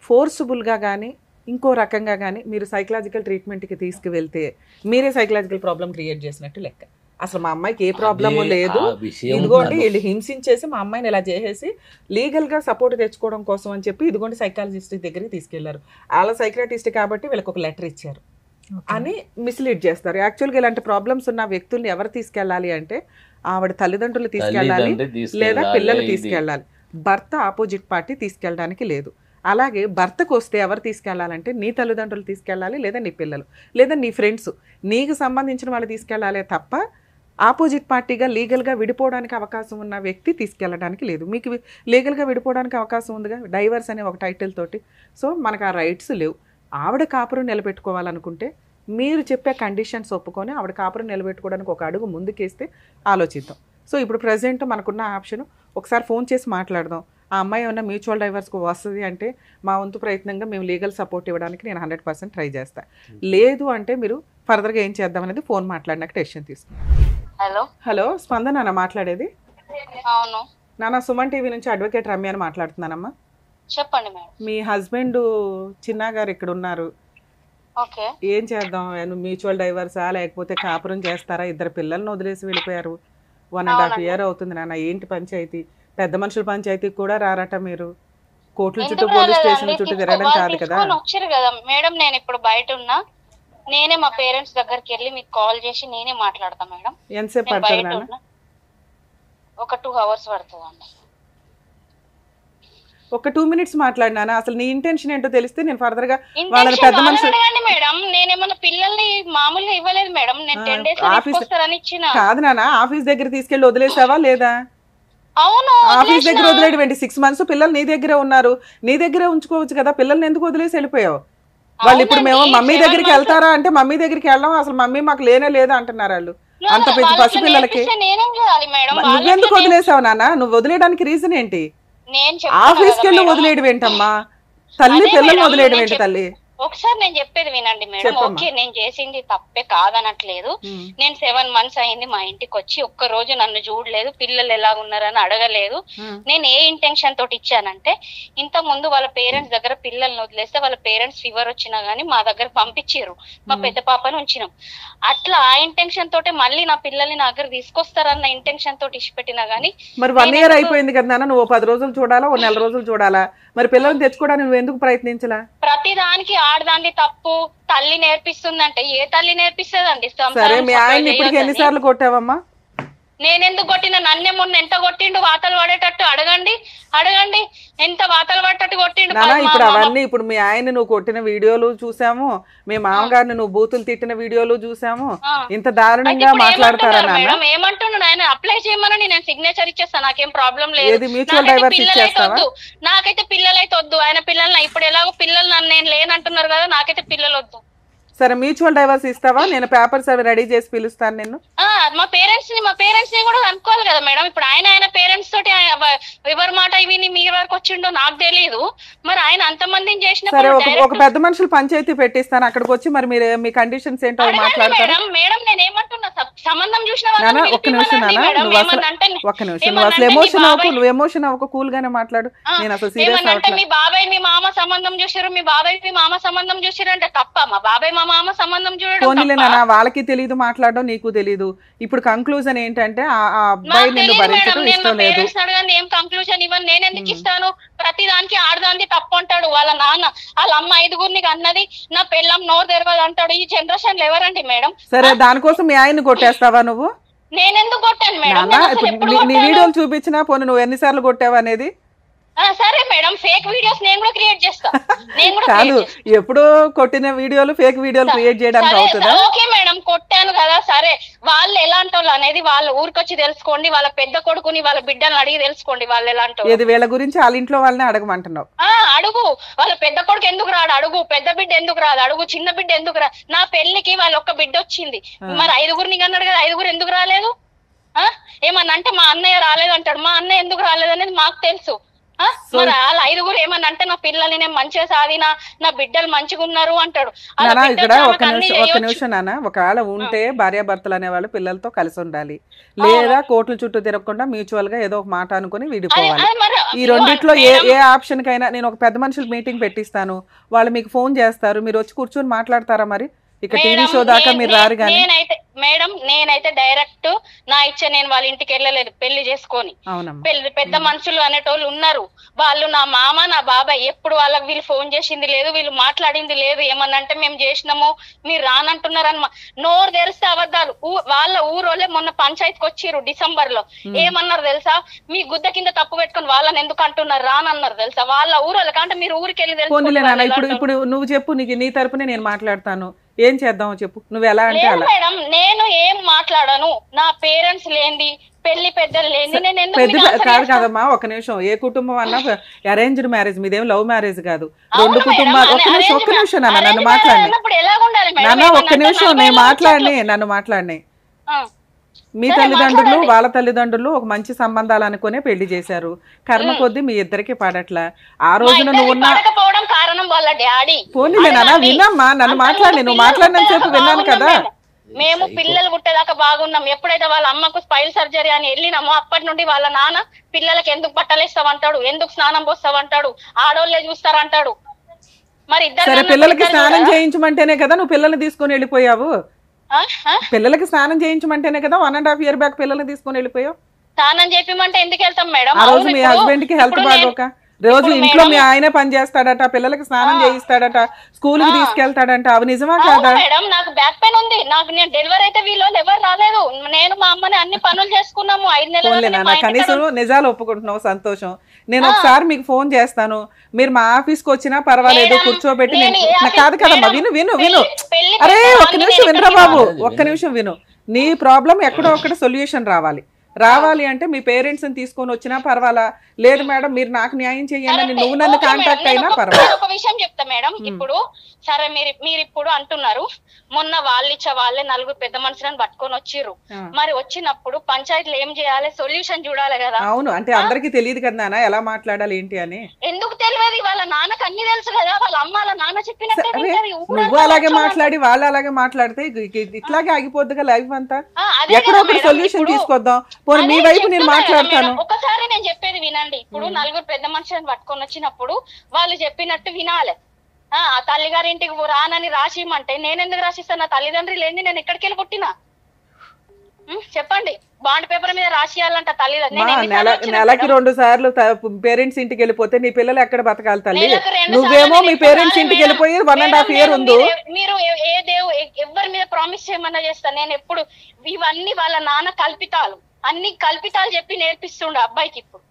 ఫోర్స్ఫుల్గా కానీ ఇంకో రకంగా కానీ మీరు సైకలాజికల్ ట్రీట్మెంట్కి తీసుకువెళ్తే మీరే సైకలాజికల్ ప్రాబ్లం క్రియేట్ చేసినట్టు లెక్క. అసలు మా అమ్మాయికి ఏ ప్రాబ్లము లేదు, ఇదిగోండి వీళ్ళు హింసించేసి మా అమ్మాయిని ఇలా చేసేసి లీగల్గా సపోర్ట్ తెచ్చుకోవడం కోసం అని చెప్పి ఇదిగోండి సైకాలజిస్ట్ దగ్గరికి తీసుకెళ్లారు. వాళ్ళ సైకియాట్రిస్ట్ కాబట్టి వీళ్ళకి ఒక లెటర్ ఇచ్చారు అని మిస్లీడ్ చేస్తారు. యాక్చువల్గా ఇలాంటి ప్రాబ్లమ్స్ ఉన్న వ్యక్తుల్ని ఎవరు తీసుకెళ్ళాలి అంటే ఆవిడ తల్లిదండ్రులు తీసుకెళ్ళాలి, లేదా పిల్లలు తీసుకెళ్ళాలి. భర్త ఆపోజిట్ పార్టీ తీసుకెళ్ళడానికి లేదు. అలాగే భర్తకు వస్తే ఎవరు తీసుకెళ్లాలంటే నీ తల్లిదండ్రులు తీసుకెళ్ళాలి, లేదా నీ పిల్లలు, లేదా నీ ఫ్రెండ్స్, నీకు సంబంధించిన వాళ్ళు తీసుకెళ్లాలే తప్ప ఆపోజిట్ పార్టీగా లీగల్గా విడిపోవడానికి అవకాశం ఉన్న వ్యక్తి తీసుకెళ్ళడానికి లేదు. మీకు లీగల్గా విడిపోవడానికి అవకాశం ఉందిగా డైవర్స్ అనే ఒక టైటిల్ తోటి. సో మనకు ఆ రైట్స్ లేవు. ఆవిడ కాపురం నిలబెట్టుకోవాలనుకుంటే మీరు చెప్పే కండిషన్స్ ఒప్పుకొని ఆవిడ కాపురం నిలబెట్టుకోవడానికి ఒక అడుగు ముందుకేస్తే ఆలోచిద్దాం. సో ఇప్పుడు ప్రజెంట్ మనకున్న ఆప్షన్ ఒకసారి ఫోన్ చేసి మాట్లాడదాం. ఆ అమ్మాయి ఏమన్నా మ్యూచువల్ డైవర్స్కి వస్తుంది అంటే మా వంతు ప్రయత్నంగా మేము లీగల్ సపోర్ట్ ఇవ్వడానికి నేను 100% ట్రై చేస్తాను. లేదు అంటే మీరు ఫర్దర్గా ఏం చేద్దాం అనేది ఫోన్ మాట్లాడినాక డెసిషన్ తీసుకుంటాం. హలో స్పందన నాన్న మాట్లాడేది? అవును నాన్న, సుమన్ టీవీ నుంచి అడ్వకేట్ రమ్య అని మాట్లాడుతున్నానమ్మా. చెప్పండి మేడం. మీ హస్బెండ్ చిన్న గారు ఇక్కడ ఉన్నారు, ఓకే ఏం చేద్దాం? మ్యూచువల్ డైవర్సా లేకపోతే కాపురం చేస్తారా? 2 పిల్లల్ని వదిలేసి వెళ్ళిపోయారు, 1.5 year అవుతుంది నాన్న. ఏంటి పంచాయతీ? పెద్ద మనుషుల పంచాయతీకి కూడా రారట మీరు, కోర్టుల చుట్టూ పోలీస్ స్టేషన్ చుట్టూ తిరగడం కాదు కదా. వచ్చారు కదా మేడం, నేను ఇప్పుడు బయట ఉన్నా, నేనే మా పేరెంట్స్ దగ్గరికి వెళ్ళి మీకు కాల్ చేసి నేనే మాట్లాడతా మేడం. ఎంతసేపు పడుతుంది నాన్న? ఒక 2 hours పడుతుందండి. ఒక 2 minutes మాట్లాడినా. అసలు నీ ఇంటెన్షన్ ఏంటో తెలిస్తే నేను ఫర్దర్ గా వాళ్ళని పెద్ద మనుషులు మేడం. నేనేమన్నా పిల్లల్ని మామూలుగా ఇవ్వలేదు మేడం, నేను 10 days తీసుకొస్తారని ఇచ్చిన. కాదు నాన్న, ఆఫీస్ దగ్గర తీసుకెళ్లి వదిలేసావా లేదా? అవును ఆఫీస్ దగ్గర వదిలేడు ఏంటి? 6 months పిల్లలు నీ దగ్గరే ఉన్నారు, నీ దగ్గరే ఉంచుకోవచ్చు కదా, పిల్లల్ని ఎందుకు వదిలేసి వెళ్ళిపోయావు? వాళ్ళు ఇప్పుడు మేము మమ్మీ దగ్గరికి వెళ్తారా అంటే మమ్మీ దగ్గరికి వెళ్ళాం, అసలు మమ్మీ మాకు లేనే లేదా అంటున్నారు వాళ్ళు. అంత పెద్ద పసిపిల్లలకి నేనేం చేయాలి మేడం? నువ్వెందుకు వదిలేసావు నాన్న? నువ్వు వదిలేయడానికి రీజన్ ఏంటి? ఆఫీస్కి వెళ్ళి వదిలేయడం ఏంటమ్మా? తల్లి పిల్లల్ని వదిలేయడం ఏంటి తల్లి? ఒకసారి నేను చెప్పేది వినండి మేడం. ఓకే, నేను చేసింది తప్పే కాదనట్లేదు. నేను 7 months అయింది మా ఇంటికి వచ్చి, ఒక్క రోజు నన్ను చూడలేదు, పిల్లలు ఎలా ఉన్నారని అడగలేదు. నేను ఏ ఇంటెన్షన్ తోటి ఇచ్చానంటే, ఇంత ముందు వాళ్ళ పేరెంట్స్ దగ్గర పిల్లల్ని వదిలేస్తే వాళ్ళ పేరెంట్స్ ఫీవర్ వచ్చినా గానీ మా దగ్గర పంపించారు, మా పెద్ద పాపని ఉంచినాం. అట్లా ఆ ఇంటెన్షన్ తోటే మళ్ళీ నా పిల్లల్ని నా దగ్గర తీసుకొస్తారన్న ఇంటెన్షన్ తోటి ఇచ్చిపెట్టినా గానీ. మరి 1 year అయిపోయింది కదా నాన్న, నువ్వు 10 రోజులు చూడాలా, 1 నెల రోజులు చూడాలా? మరి పిల్లల్ని తెచ్చుకోవడానికి నువ్వు ఎందుకు ప్రయత్నించలా? ప్రతి దానికి ఆడదాన్ని తప్పు తల్లి నేర్పిస్తుందంటే ఏ తల్లి నేర్పిస్తుందండి? సరే, మీ ఆయన ఇప్పటికి ఎన్నిసార్లు కొట్టావమ్మా? నేనెందుకు కొట్టిన? నన్నే మొన్న ఎంత కొట్టిండు వాతలు పడేటట్టు? అడగండి అడగండి, ఎంత వాతలు పడేటట్టు కొట్టిండు. నానా ఇప్పుడు అవన్నీ, ఇప్పుడు మీ ఆయన నువ్వు కొట్టిన వీడియోలు చూసాము, మీ మామగారిని నువ్వు బూతులు తిట్టిన వీడియోలు చూసాము. ఇంత దారుణంగా మాట్లాడతారా నాన్న? ఏమంటున్నాడు ఆయన? అప్లై చేయమని నేను సిగ్నేచర్ ఇచ్చేస్తాను, నాకేం ప్రాబ్లం లేదు. మ్యూచువల్ డైవర్స్ ఇచ్చేస్తావా? నాకైతే పిల్లలైతే వద్దు. ఆయన పిల్లల్ని ఇప్పుడు ఎలాగో పిల్లలు నన్ను నేను లేనంటున్నారు కదా, నాకైతే పిల్లలు వద్దు. సరే, మ్యూచువల్ డైవర్స్ ఇస్తావా? నేను పేపర్స్ అవి రెడీ చేసి పిలుస్తాను నిన్ను. మా పేరెంట్స్ ని కూడా అనుకోవాలి కదా మేడం. ఇప్పుడు ఆయన పేరెంట్స్ తోటి ఎవరి మాట విని మీ వరకు వచ్చిండో నాకు తెలియదు. మరి ఆయన అంతమందిని చేసిన సరే, ఒక పెద్ద మనుషులు పంచాయతీ పెట్టిస్తాను, అక్కడికి వచ్చి మరి మీరు మీ కండిషన్స్ ఏంటో మాట్లాడతారు. మేడం నేను ఏమంటున్నా, సంబంధం చూసిన ఒక్క నిమిషం నాన్న, నువ్వు అసలు ఎమోషన్ అవ్వకు, కూల్ గానే మాట్లాడు. నేను అసలు సీరియస్ అవ్వట్లేదు. మీ బాబాయ్ మీ మామ సంబంధం చూసారు, మీ బాబాయ్ మీ మామ సంబంధం చూసారు అంటే తప్ప? మా బాబాయ్ మా మామ సంబంధం చూడడం వాళ్ళకి తెలియదు, మాట్లాడడం నీకు తెలీదు. ఇప్పుడు కంక్లూజన్ ఏంటంటే ఆ అబ్బాయి నిన్ను భరించడం ఇష్టం లేదు. ఏం కంక్లూజన్ ఇవ్వను, నేను ఎందుకు ఇస్తాను? ప్రతి దానికి ఆడదాన్ని తప్పు అంటాడు వాళ్ళ నాన్న. వాళ్ళ అమ్మ 5గురిని అన్నది, నా పెళ్ళం నోరు తెరవదు అంటాడు. ఈ జనరేషన్ లో ఎవరండి మేడం? సరే, దానికోసం మీ ఆయన్ని కొట్టేస్తావా నువ్వు? నేనెందుకు కొట్టాను మేడం? నీ వీడియోలు చూపించినా పోనీ నువ్వు ఎన్నిసార్లు కొట్టావు అనేది? సరే మేడం, ఫేక్ వీడియోస్ నేను కూడా క్రియేట్ చేస్తా. కాదు, ఎప్పుడో కొట్టిన వీడియోలు ఫేక్ వీడియోలు క్రియేట్ చేయడానికి అవుతుందా? ఓకే మేడం, కొట్టాను కదా. సరే, వాళ్ళు ఎలాంటి వాళ్ళు అనేది వాళ్ళ ఊరికొచ్చి తెలుసుకోండి. వాళ్ళ పెద్ద కొడుకుని వాళ్ళ బిడ్డలను అడిగి తెలుసుకోండి వాళ్ళు ఎలాంటి వాళ్ళు. ఇది వీళ్ళ గురించి వాళ్ళ ఇంట్లో వాళ్ళని అడగమంటున్నావు? అడుగు. వాళ్ళ పెద్ద కొడుకు ఎందుకు రాడు అడుగు, పెద్ద బిడ్డ ఎందుకు రాదు అడుగు, చిన్న బిడ్డ ఎందుకు రా. నా పెళ్లికి వాళ్ళ ఒక్క బిడ్డ వచ్చింది, మరి 5గురిని అన్నాడు కదా, 5గురు ఎందుకు రాలేదు? ఏమన్నా అంటే మా అన్నయ్య రాలేదు అంటాడు. మా అన్నయ్య ఎందుకు రాలేదు అనేది మాకు తెలుసు. మరి వాళ్ళ 5గురు ఏమన్నా అంటే నా పిల్లల్ని నేను మంచిగా సాధినా, నా బిడ్డలు మంచిగా ఉన్నారు అంటాడు. ఇక్కడ ఒక నిమిషం నాన్న, ఒకవేళ ఉంటే భార్యాభర్తలు అనేవాళ్ళు పిల్లలతో కలిసి ఉండాలి, లేదా కోర్టుల చుట్టూ తిరగకుండా మ్యూచువల్ గా ఏదో ఒక మాట అనుకుని విడిపోవాలి. ఈ రెండిట్లో ఏ ఆప్షన్ కైనా నేను ఒక పెద్ద మనుషులు మీటింగ్ పెట్టిస్తాను, వాళ్ళు మీకు ఫోన్ చేస్తారు, మీరు వచ్చి కూర్చొని మాట్లాడతారా? మరి ఇక టీవీ షో దాకా మీరు రారు. కానీ నేనైతే డైరెక్ట్ నా ఇచ్చే, నేను వాళ్ళ ఇంటికి వెళ్ళలేదు పెళ్లి చేసుకొని. పెద్ద మనుషులు అనేటోళ్ళు ఉన్నారు, వాళ్ళు నా మామ నా బాబాయ్. ఎప్పుడు వాళ్ళకి వీళ్ళు ఫోన్ చేసింది లేదు, వీళ్ళు మాట్లాడింది లేదు. ఏమన్నంటే మేము చేసినాము, మీరు రానంటున్నారని నోరు తెరిస్తే అబద్ధాలు. వాళ్ళ ఊరోళ్ళే మొన్న పంచాయతీకి వచ్చిర్రు డిసెంబర్ లో. ఏమన్నారు తెలుసా? మీ గుద్ద కింద తప్పు పెట్టుకుని వాళ్ళని ఎందుకు అంటున్నారు రానన్నారు తెలుసా? వాళ్ళ ఊరోళ్ళకి అంటే మీరు ఊరికి వెళ్ళి తెలుసు. ఇప్పుడు నువ్వు చెప్పు, నీ తరపునే నేను మాట్లాడతాను, ఏం చేద్దామో చెప్పు. నువ్వు ఎలా అంటే అలా. మేడం నేను ఏం మాట్లాడను, నా పేరెంట్స్ లేంది, పెళ్లి పెద్దలు లేంది. కాదు కదమ్మా, ఒక నిమిషం. ఏ కుటుంబం అన్నా అరేంజ్డ్ మ్యారేజ్, మీదేం లవ్ మ్యారేజ్ కాదు. 2 కుటుంబాలు. ఒక్క నిమిషం నాన్న, నన్ను మాట్లాడి నాన్న, ఒక్క నిమిషం నేను నన్ను మాట్లాడినాయి. మీ తల్లిదండ్రులు వాళ్ళ తల్లిదండ్రులు ఒక మంచి సంబంధాలు అనుకునే పెళ్లి చేశారు. కర్మ కొద్ది మీ ఇద్దరికి పడట్లా. ఆ రోజున నువ్వు పోనీలే నాన్న, వినమ్మా, నన్ను మాట్లాడి, నువ్వు మాట్లాడినని చెప్పి విన్నాను కదా. మేము పిల్లలు పుట్టేదాకా బాగున్నాం. ఎప్పుడైతే వాళ్ళ అమ్మకు స్పైల్ సర్జరీ అని వెళ్ళినామో అప్పటి నుండి వాళ్ళ నాన్న పిల్లలకి ఎందుకు బట్టలేస్తావంటాడు, ఎందుకు స్నానం పోస్తావంటాడు, ఆడోళ్ళే చూస్తారంటాడు. మరి ఇద్దరు పిల్లలకి స్నానం చేయించమంటేనే కదా నువ్వు పిల్లల్ని తీసుకొని వెళ్ళిపోయావు. పిల్లలకి స్నానం చేయించమంటేనే కదా 1.5 year బ్యాక్ పిల్లల్ని తీసుకొని వెళ్ళిపోయావు. స్నానం చేపిమంటే ఎందుకు వెళ్తాం మేడం? ఆ రోజు మీ హస్బెండ్ కి హెల్త్ బాగోక రోజు ఇంట్లో మీ ఆయనే పని చేస్తాడట, పిల్లలకి స్నానం చేయిస్తాడట, స్కూల్ కి తీసుకెళ్తాడంట. అవి నిజమా కాదా? మేడం నాకు బ్యాక్ పెయిన్ ఉంది, నాకు నేను డెలివరీ అయితే వీళ్ళు ఎవరు రాలేదు, నేను మా అమ్మని అన్ని పనులు చేసుకున్నాము 5 నెలలు. కనీసం నిజాలు ఒప్పుకుంటున్నావు, సంతోషం. నేను ఒకసారి మీకు ఫోన్ చేస్తాను, మీరు మా ఆఫీస్ కి వచ్చినా పర్వాలేదు, కూర్చోబెట్టి. కాదు కదమ్మా, విను. అరే ఒక్క నిమిషం వినరా బాబు, ఒక్క నిమిషం విను. నీ ప్రాబ్లం ఎక్కడో ఒక్కడ సొల్యూషన్ రావాలి. రావాలి అంటే మీ పేరెంట్స్ ని తీసుకొని వచ్చినా పర్వాలా, లేదు మేడం మీరు నాకు న్యాయం చేయండి నువ్వు నన్ను కాంటాక్ట్ అయినా పర్వాలేదు. ఒక విషయం చెప్తా మేడం, ఇప్పుడు సరే మీరు ఇప్పుడు అంటున్నారు మొన్న వాళ్ళే 4 పెద్ద మనుషులను పట్టుకొని వచ్చిర్రు, మరి వచ్చినప్పుడు పంచాయతీలు ఏం చేయాలి, సొల్యూషన్ చూడాలి కదా. అవును, అంటే అందరికి తెలియదు కదా నాన్న ఎలా మాట్లాడాలి ఏంటి అని. ఎందుకు తెలియదు, వాళ్ళ నాన్నకు అన్ని తెలుసు కదా, వాళ్ళ అమ్మ వాళ్ళ నాన్న చెప్పినట్టే వింటది. నువ్వు అలాగే మాట్లాడి వాళ్ళు అలాగే మాట్లాడితే ఇట్లాగే ఆగిపోద్దిగా లైఫ్ అంతా. ఎక్కడో ఒకటి సొల్యూషన్ తీసుకొద్దాం, పోనీ మీ వైపు నేను మాట్లాడతాను. ఒకసారి నేను చెప్పేది వినండి, ఇప్పుడు 4 పెద్ద మనుషులను పట్టుకొని వచ్చినప్పుడు వాళ్ళు చెప్పినట్టు వినాలి. ఆ తల్లిగారింటికి రానని రాసిమంటే నేను ఎందుకు రాసిస్తాను, నా తల్లిదండ్రులు లేని నేను ఎక్కడికి వెళ్ళి పుట్టినా చెప్పండి. బాండ్ పేపర్ మీద రాసియాలంట తల్లిదండ్రులు. నెలకి 2 సార్లు పేరెంట్స్ ఇంటికి వెళ్ళిపోతే నీ పిల్లలు ఎక్కడ బతకాలి తల్లి? నువ్వేమో మీ పేరెంట్స్ ఇంటికి వెళ్ళిపోయి 1.5 years ఉంది. మీరు ఏ ఎవరి మీద ప్రామిస్ చేయమన్నా చేస్తాను నేను ఎప్పుడు. ఇవన్నీ వాళ్ళ నాన్న కల్పితాలు, అన్ని కల్పితాలు చెప్పి నేర్పిస్తుండే అబ్బాయికి. ఇప్పుడు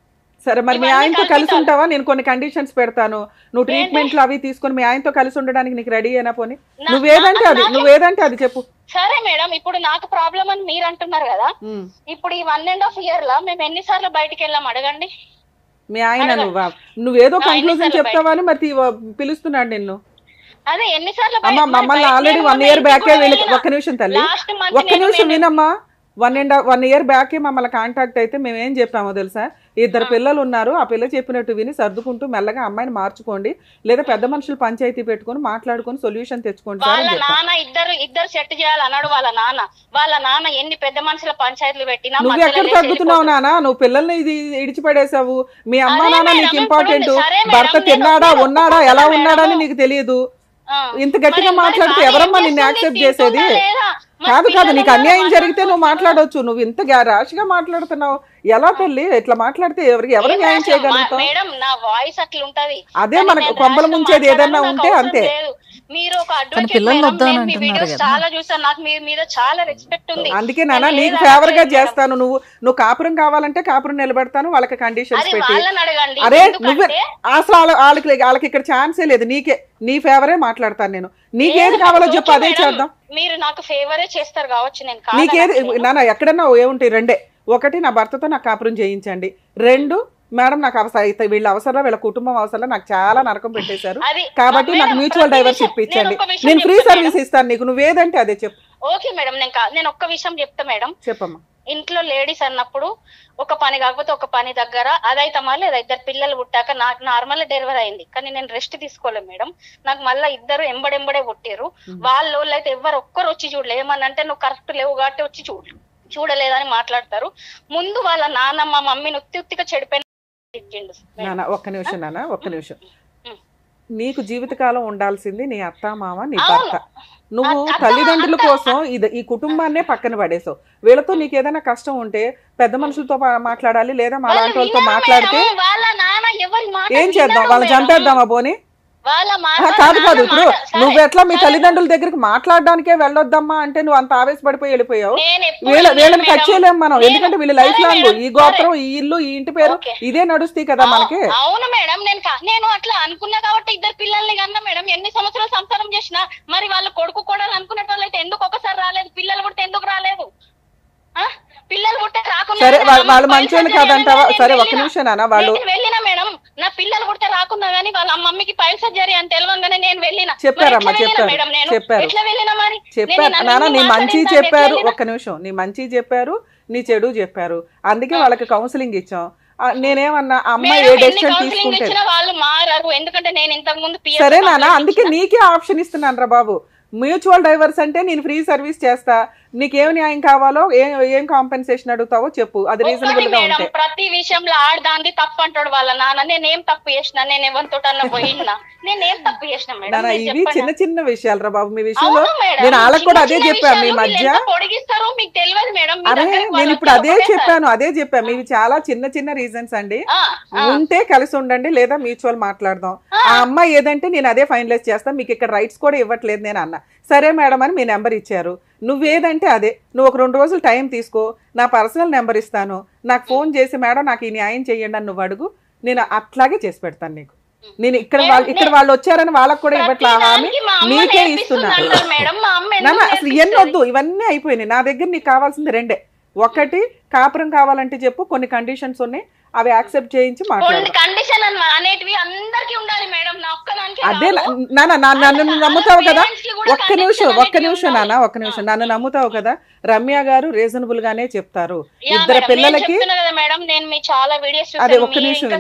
సరే మరి మీ ఆయనతో కలిసి ఉంటావా? నేను కొన్ని కండిషన్స్ పెడతాను, నువ్వు ట్రీట్మెంట్లు అవి తీసుకొని మీ ఆయనతో కలిసి ఉండడానికి నీకు రెడీ అయినా పోనీ? నువ్వేదంటే అది చెప్పు. సరే మేడం, ఇప్పుడు నాకు ప్రాబ్లం అని మీరు అంటున్నారు కదా, ఇప్పుడు ఈ 1.5 years లో మేము ఎన్నిసార్లు బయటికి వెళ్ళాం అడగండి. మీ ఆయన నువ్వేదో కంక్లూజన్ చెప్తావా అని మరి పిలుస్తున్నాడు నిన్ను. అదే ఎన్నిసార్లు మమ్మల్ని ఆల్రెడీ 1 year బ్యాకే ఒక్క నిమిషం తల్లి, ఒక్క నిమిషం వినమ్మా. 1 year బ్యాకే మమ్మల్ని కాంటాక్ట్ అయితే మేము ఏం చెప్పామో తెలుసా? 2 పిల్లలు ఉన్నారు, ఆ పిల్ల చెప్పినట్టు విని సర్దుకుంటూ మెల్లగా అమ్మాయిని మార్చుకోండి, లేదా పెద్ద మనుషులు పంచాయతీ పెట్టుకొని మాట్లాడుకొని సొల్యూషన్ తెచ్చుకోండి. వాళ్ళ నాన్న ఇద్దరు సెట్ చేయాలన్నాడు. వాళ్ళ నాన్న ఎన్ని పెద్ద మనుషుల పంచాయతీలు పెట్టినా నువ్వు ఎక్కడ తగ్గుతున్నావు నాన్న? నువ్వు పిల్లల్ని ఇది ఇడిచిపడేసావు. మీ అమ్మ నాన్న నీకు ఇంపార్టెంట్, భర్త తిన్నాడా ఉన్నాడా ఎలా ఉన్నాడని నీకు తెలియదు. ఇంత గట్టిగా మాట్లాడితే ఎవరమ్మా నిన్ను యాక్సెప్ట్ చేసేది? కాదు, నీకు అన్యాయం జరిగితే నువ్వు మాట్లాడవచ్చు. నువ్వు ఇంత ర్యాష్గా మాట్లాడుతున్నావు ఎలా తల్లి? ఇట్లా మాట్లాడితే ఎవరు న్యాయం చేయగలుగుతావు? అదే మనకు కొంపల ముంచేది ఏదన్నా ఉంటే అంతే. మీరు ఒక అడ్వకేట్ చాలా చూసాను, నాకు మీ మీద చాలా రెస్పెక్ట్ ఉంది. అందుకే నాన్న నీకు ఫేవర్ గా చేస్తాను. నువ్వు కాపురం కావాలంటే కాపురం నిలబెడతాను, వాళ్ళకి కండిషన్స్ పెట్టి. అరే నువ్వే అసలు వాళ్ళకి ఇక్కడ ఛాన్సే లేదు. నీ ఫేవరే మాట్లాడతాను నేను. నీకేది కావాలో చెప్పు, అదే చేద్దాం. మీరు నాకు ఫేవరే చేస్తారు కావచ్చు, నేను నీకేది నాన్న ఎక్కడన్నా ఏముంటాయి 2. 1 నా భర్తతో నాకు కాపురం చేయించండి, 2 మేడం నాకు అవసరం, వీళ్ళ అవసరం వీళ్ళ కుటుంబం అవసరం నాకు చాలా నరకం పెట్టేశారు కాబట్టి నాకు మ్యూచువల్ డైవర్స్ ఇప్పించండి, నేను ఫ్రీ సర్వీస్ ఇస్తాను నీకు, నువ్వేదంటే అదే చెప్పు. ఓకే మేడం, నేను ఒక్క విషయం చెప్తా మేడం. చెప్పమ్మా. ఇంట్లో లేడీస్ అన్నప్పుడు ఒక పని కాకపోతే ఒక పని దగ్గర అదైతమా లేదా 2 పిల్లలు పుట్టాక నాకు నార్మల్ డెలివరీ అయింది, కానీ నేను రెస్ట్ తీసుకోలేదు మేడం. నాకు మళ్ళీ 2 ఎంబడెంబడే పుట్టారు. వాళ్ళు అయితే ఎవరు ఒక్కరు వచ్చి చూడలేదు. ఏమనంటే నువ్వు కరెక్ట్ లేవు కాబట్టి వచ్చి చూడలేదని మాట్లాడతారు. ముందు వాళ్ళ నాన్న మా మమ్మీని ఉత్తిగా చెడిపోయిన. ఒక్క నిమిషం. నీకు జీవితకాలం ఉండాల్సింది నీ అత్త మామ నీ భర్త. నువ్వు తల్లిదండ్రుల కోసం ఈ కుటుంబాన్నే పక్కన పడేసావు. వీళ్ళతో నీకు ఏదైనా కష్టం ఉంటే పెద్ద మనుషులతో మాట్లాడాలి, లేదా మా లాంటి వాళ్ళతో మాట్లాడితే ఏం చేద్దాం? వాళ్ళని చంపేద్దామా పోనీ? కాదు ఇప్పుడు నువ్వు ఎట్లా మీ తల్లిదండ్రుల దగ్గరికి మాట్లాడడానికే వెళ్ళొద్దమ్మా అంటే నువ్వు అంత ఆవేశపడిపోయి వెళ్ళిపోయావు. వీళ్ళని కట్ చేయలేము మనం, ఎందుకంటే వీళ్ళ లైఫ్ లాంగ్ ఈ గోత్రం ఈ ఇల్లు ఈ ఇంటి పేరు ఇదే నడుస్తాయి కదా మనకి. అవును మేడం, నేను అట్లా అనుకున్నా కాబట్టి 2 పిల్లల్ని కన్నా మేడం. ఎన్ని సంవత్సరాలు సంసారం చేసినా మరి వాళ్ళ కొడుకు కూడా అనుకునే వాళ్ళు అయితే ఎందుకు ఒకసారి రాలేదు? పిల్లలు పుడితే ఎందుకు రాలేదు? పిల్లలు పుట్టే రాకుండా సరే వాళ్ళు మంచోళ్ళు కాదంటావా? సరే ఒక్క నిమిషం నాన్న, వాళ్ళు వెళ్ళినా మేడం, నా పిల్లలు పుడితే రాకున్నా గానీ వాళ్ళ మమ్మీకి పైల్ సర్జరీ అని తెలియగానే నేను వెళ్ళినా. చెప్పారమ్మా, చెప్పారు నాన్న, నీ మంచి చెప్పారు. ఒక్క నిమిషం, నీ మంచి చెప్పారు, నీ చెడు చెప్పారు, అందుకే వాళ్ళకి కౌన్సిలింగ్ ఇచ్చాం. నేనేమన్నా అమ్మాయి ఏ డెసిషన్ తీసుకుంటే వాళ్ళు మారారు, ఎందుకంటే నేను ఇంతకు ముందు. సరే నాన్న, అందుకే నీకే ఆప్షన్ ఇస్తున్నాను రా బాబు. మ్యూచువల్ డైవర్స్ అంటే నేను ఫ్రీ సర్వీస్ చేస్తా, నీకేం న్యాయం కావాలో ఏం కాంపెన్సేషన్ అడుగుతావో చెప్పు, అది రీజనబుల్ గా ఉంటే. ప్రతి విషయంలో ఆడదాంది తప్పు అంటాడు వాళ్ళ నాన్న. నేనేం తప్పు చేసినా? నేను ఎవరితోటన్నా పోయినా? నేనేం తప్పు చేసినా మేడం? ఇవి చిన్న విషయాలు రా బాబు. మీ విషయంలో నేను వాళ్ళకి కూడా అదే చెప్పాను, మీ మధ్య పొడిగిస్తారో మీకు తెలియదు మేడం. అరే నేను ఇప్పుడు అదే చెప్పాను ఇవి చాలా చిన్న రీజన్స్ అండి. ఉంటే కలిసి ఉండండి, లేదా మ్యూచువల్ మాట్లాడదాం. ఆ అమ్మాయి ఏదంటే నేను అదే ఫైనలైజ్ చేస్తాను, మీకు ఇక్కడ రైట్స్ కూడా ఇవ్వట్లేదు నేను అన్నా. సరే మేడం అని మీ నెంబర్ ఇచ్చారు, నువ్వేదంటే అదే. నువ్వు ఒక 2 రోజులు టైం తీసుకో, నా పర్సనల్ నెంబర్ ఇస్తాను, నాకు ఫోన్ చేసి మేడం నాకు ఈ న్యాయం చెయ్యండి అని నువ్వు అడుగు, నేను అట్లాగే చేసి పెడతాను నీకు. నేను ఇక్కడ వాళ్ళు వచ్చారని వాళ్ళకి కూడా ఇవ్వట్లా, హామీ నీకే ఇస్తున్నాను. అసలు ఎన్ని వద్దు, ఇవన్నీ అయిపోయినాయి. నా దగ్గర నీకు కావాల్సింది 2. ఒకటి కాపురం కావాలంటే చెప్పు, కొన్ని కండిషన్స్ ఉన్నాయి, అవి యాక్సెప్ట్ చేయించి మాట్లాడు. కండిషన్ అనేటివి అందరికీ ఉండాలి మేడం, నా ఒక్కదానికి అదే నన్ను నమ్ముతావు కదా, ఒక్క నిమిషం నన్ను నమ్ముతావు కదా. రమ్య గారు రీజనబుల్ గానే చెప్తారు. ఇద్దరు పిల్లలకి మేడం, నేను మీ చాలా వీడియోస్ అదే ఒక్క నిమిషం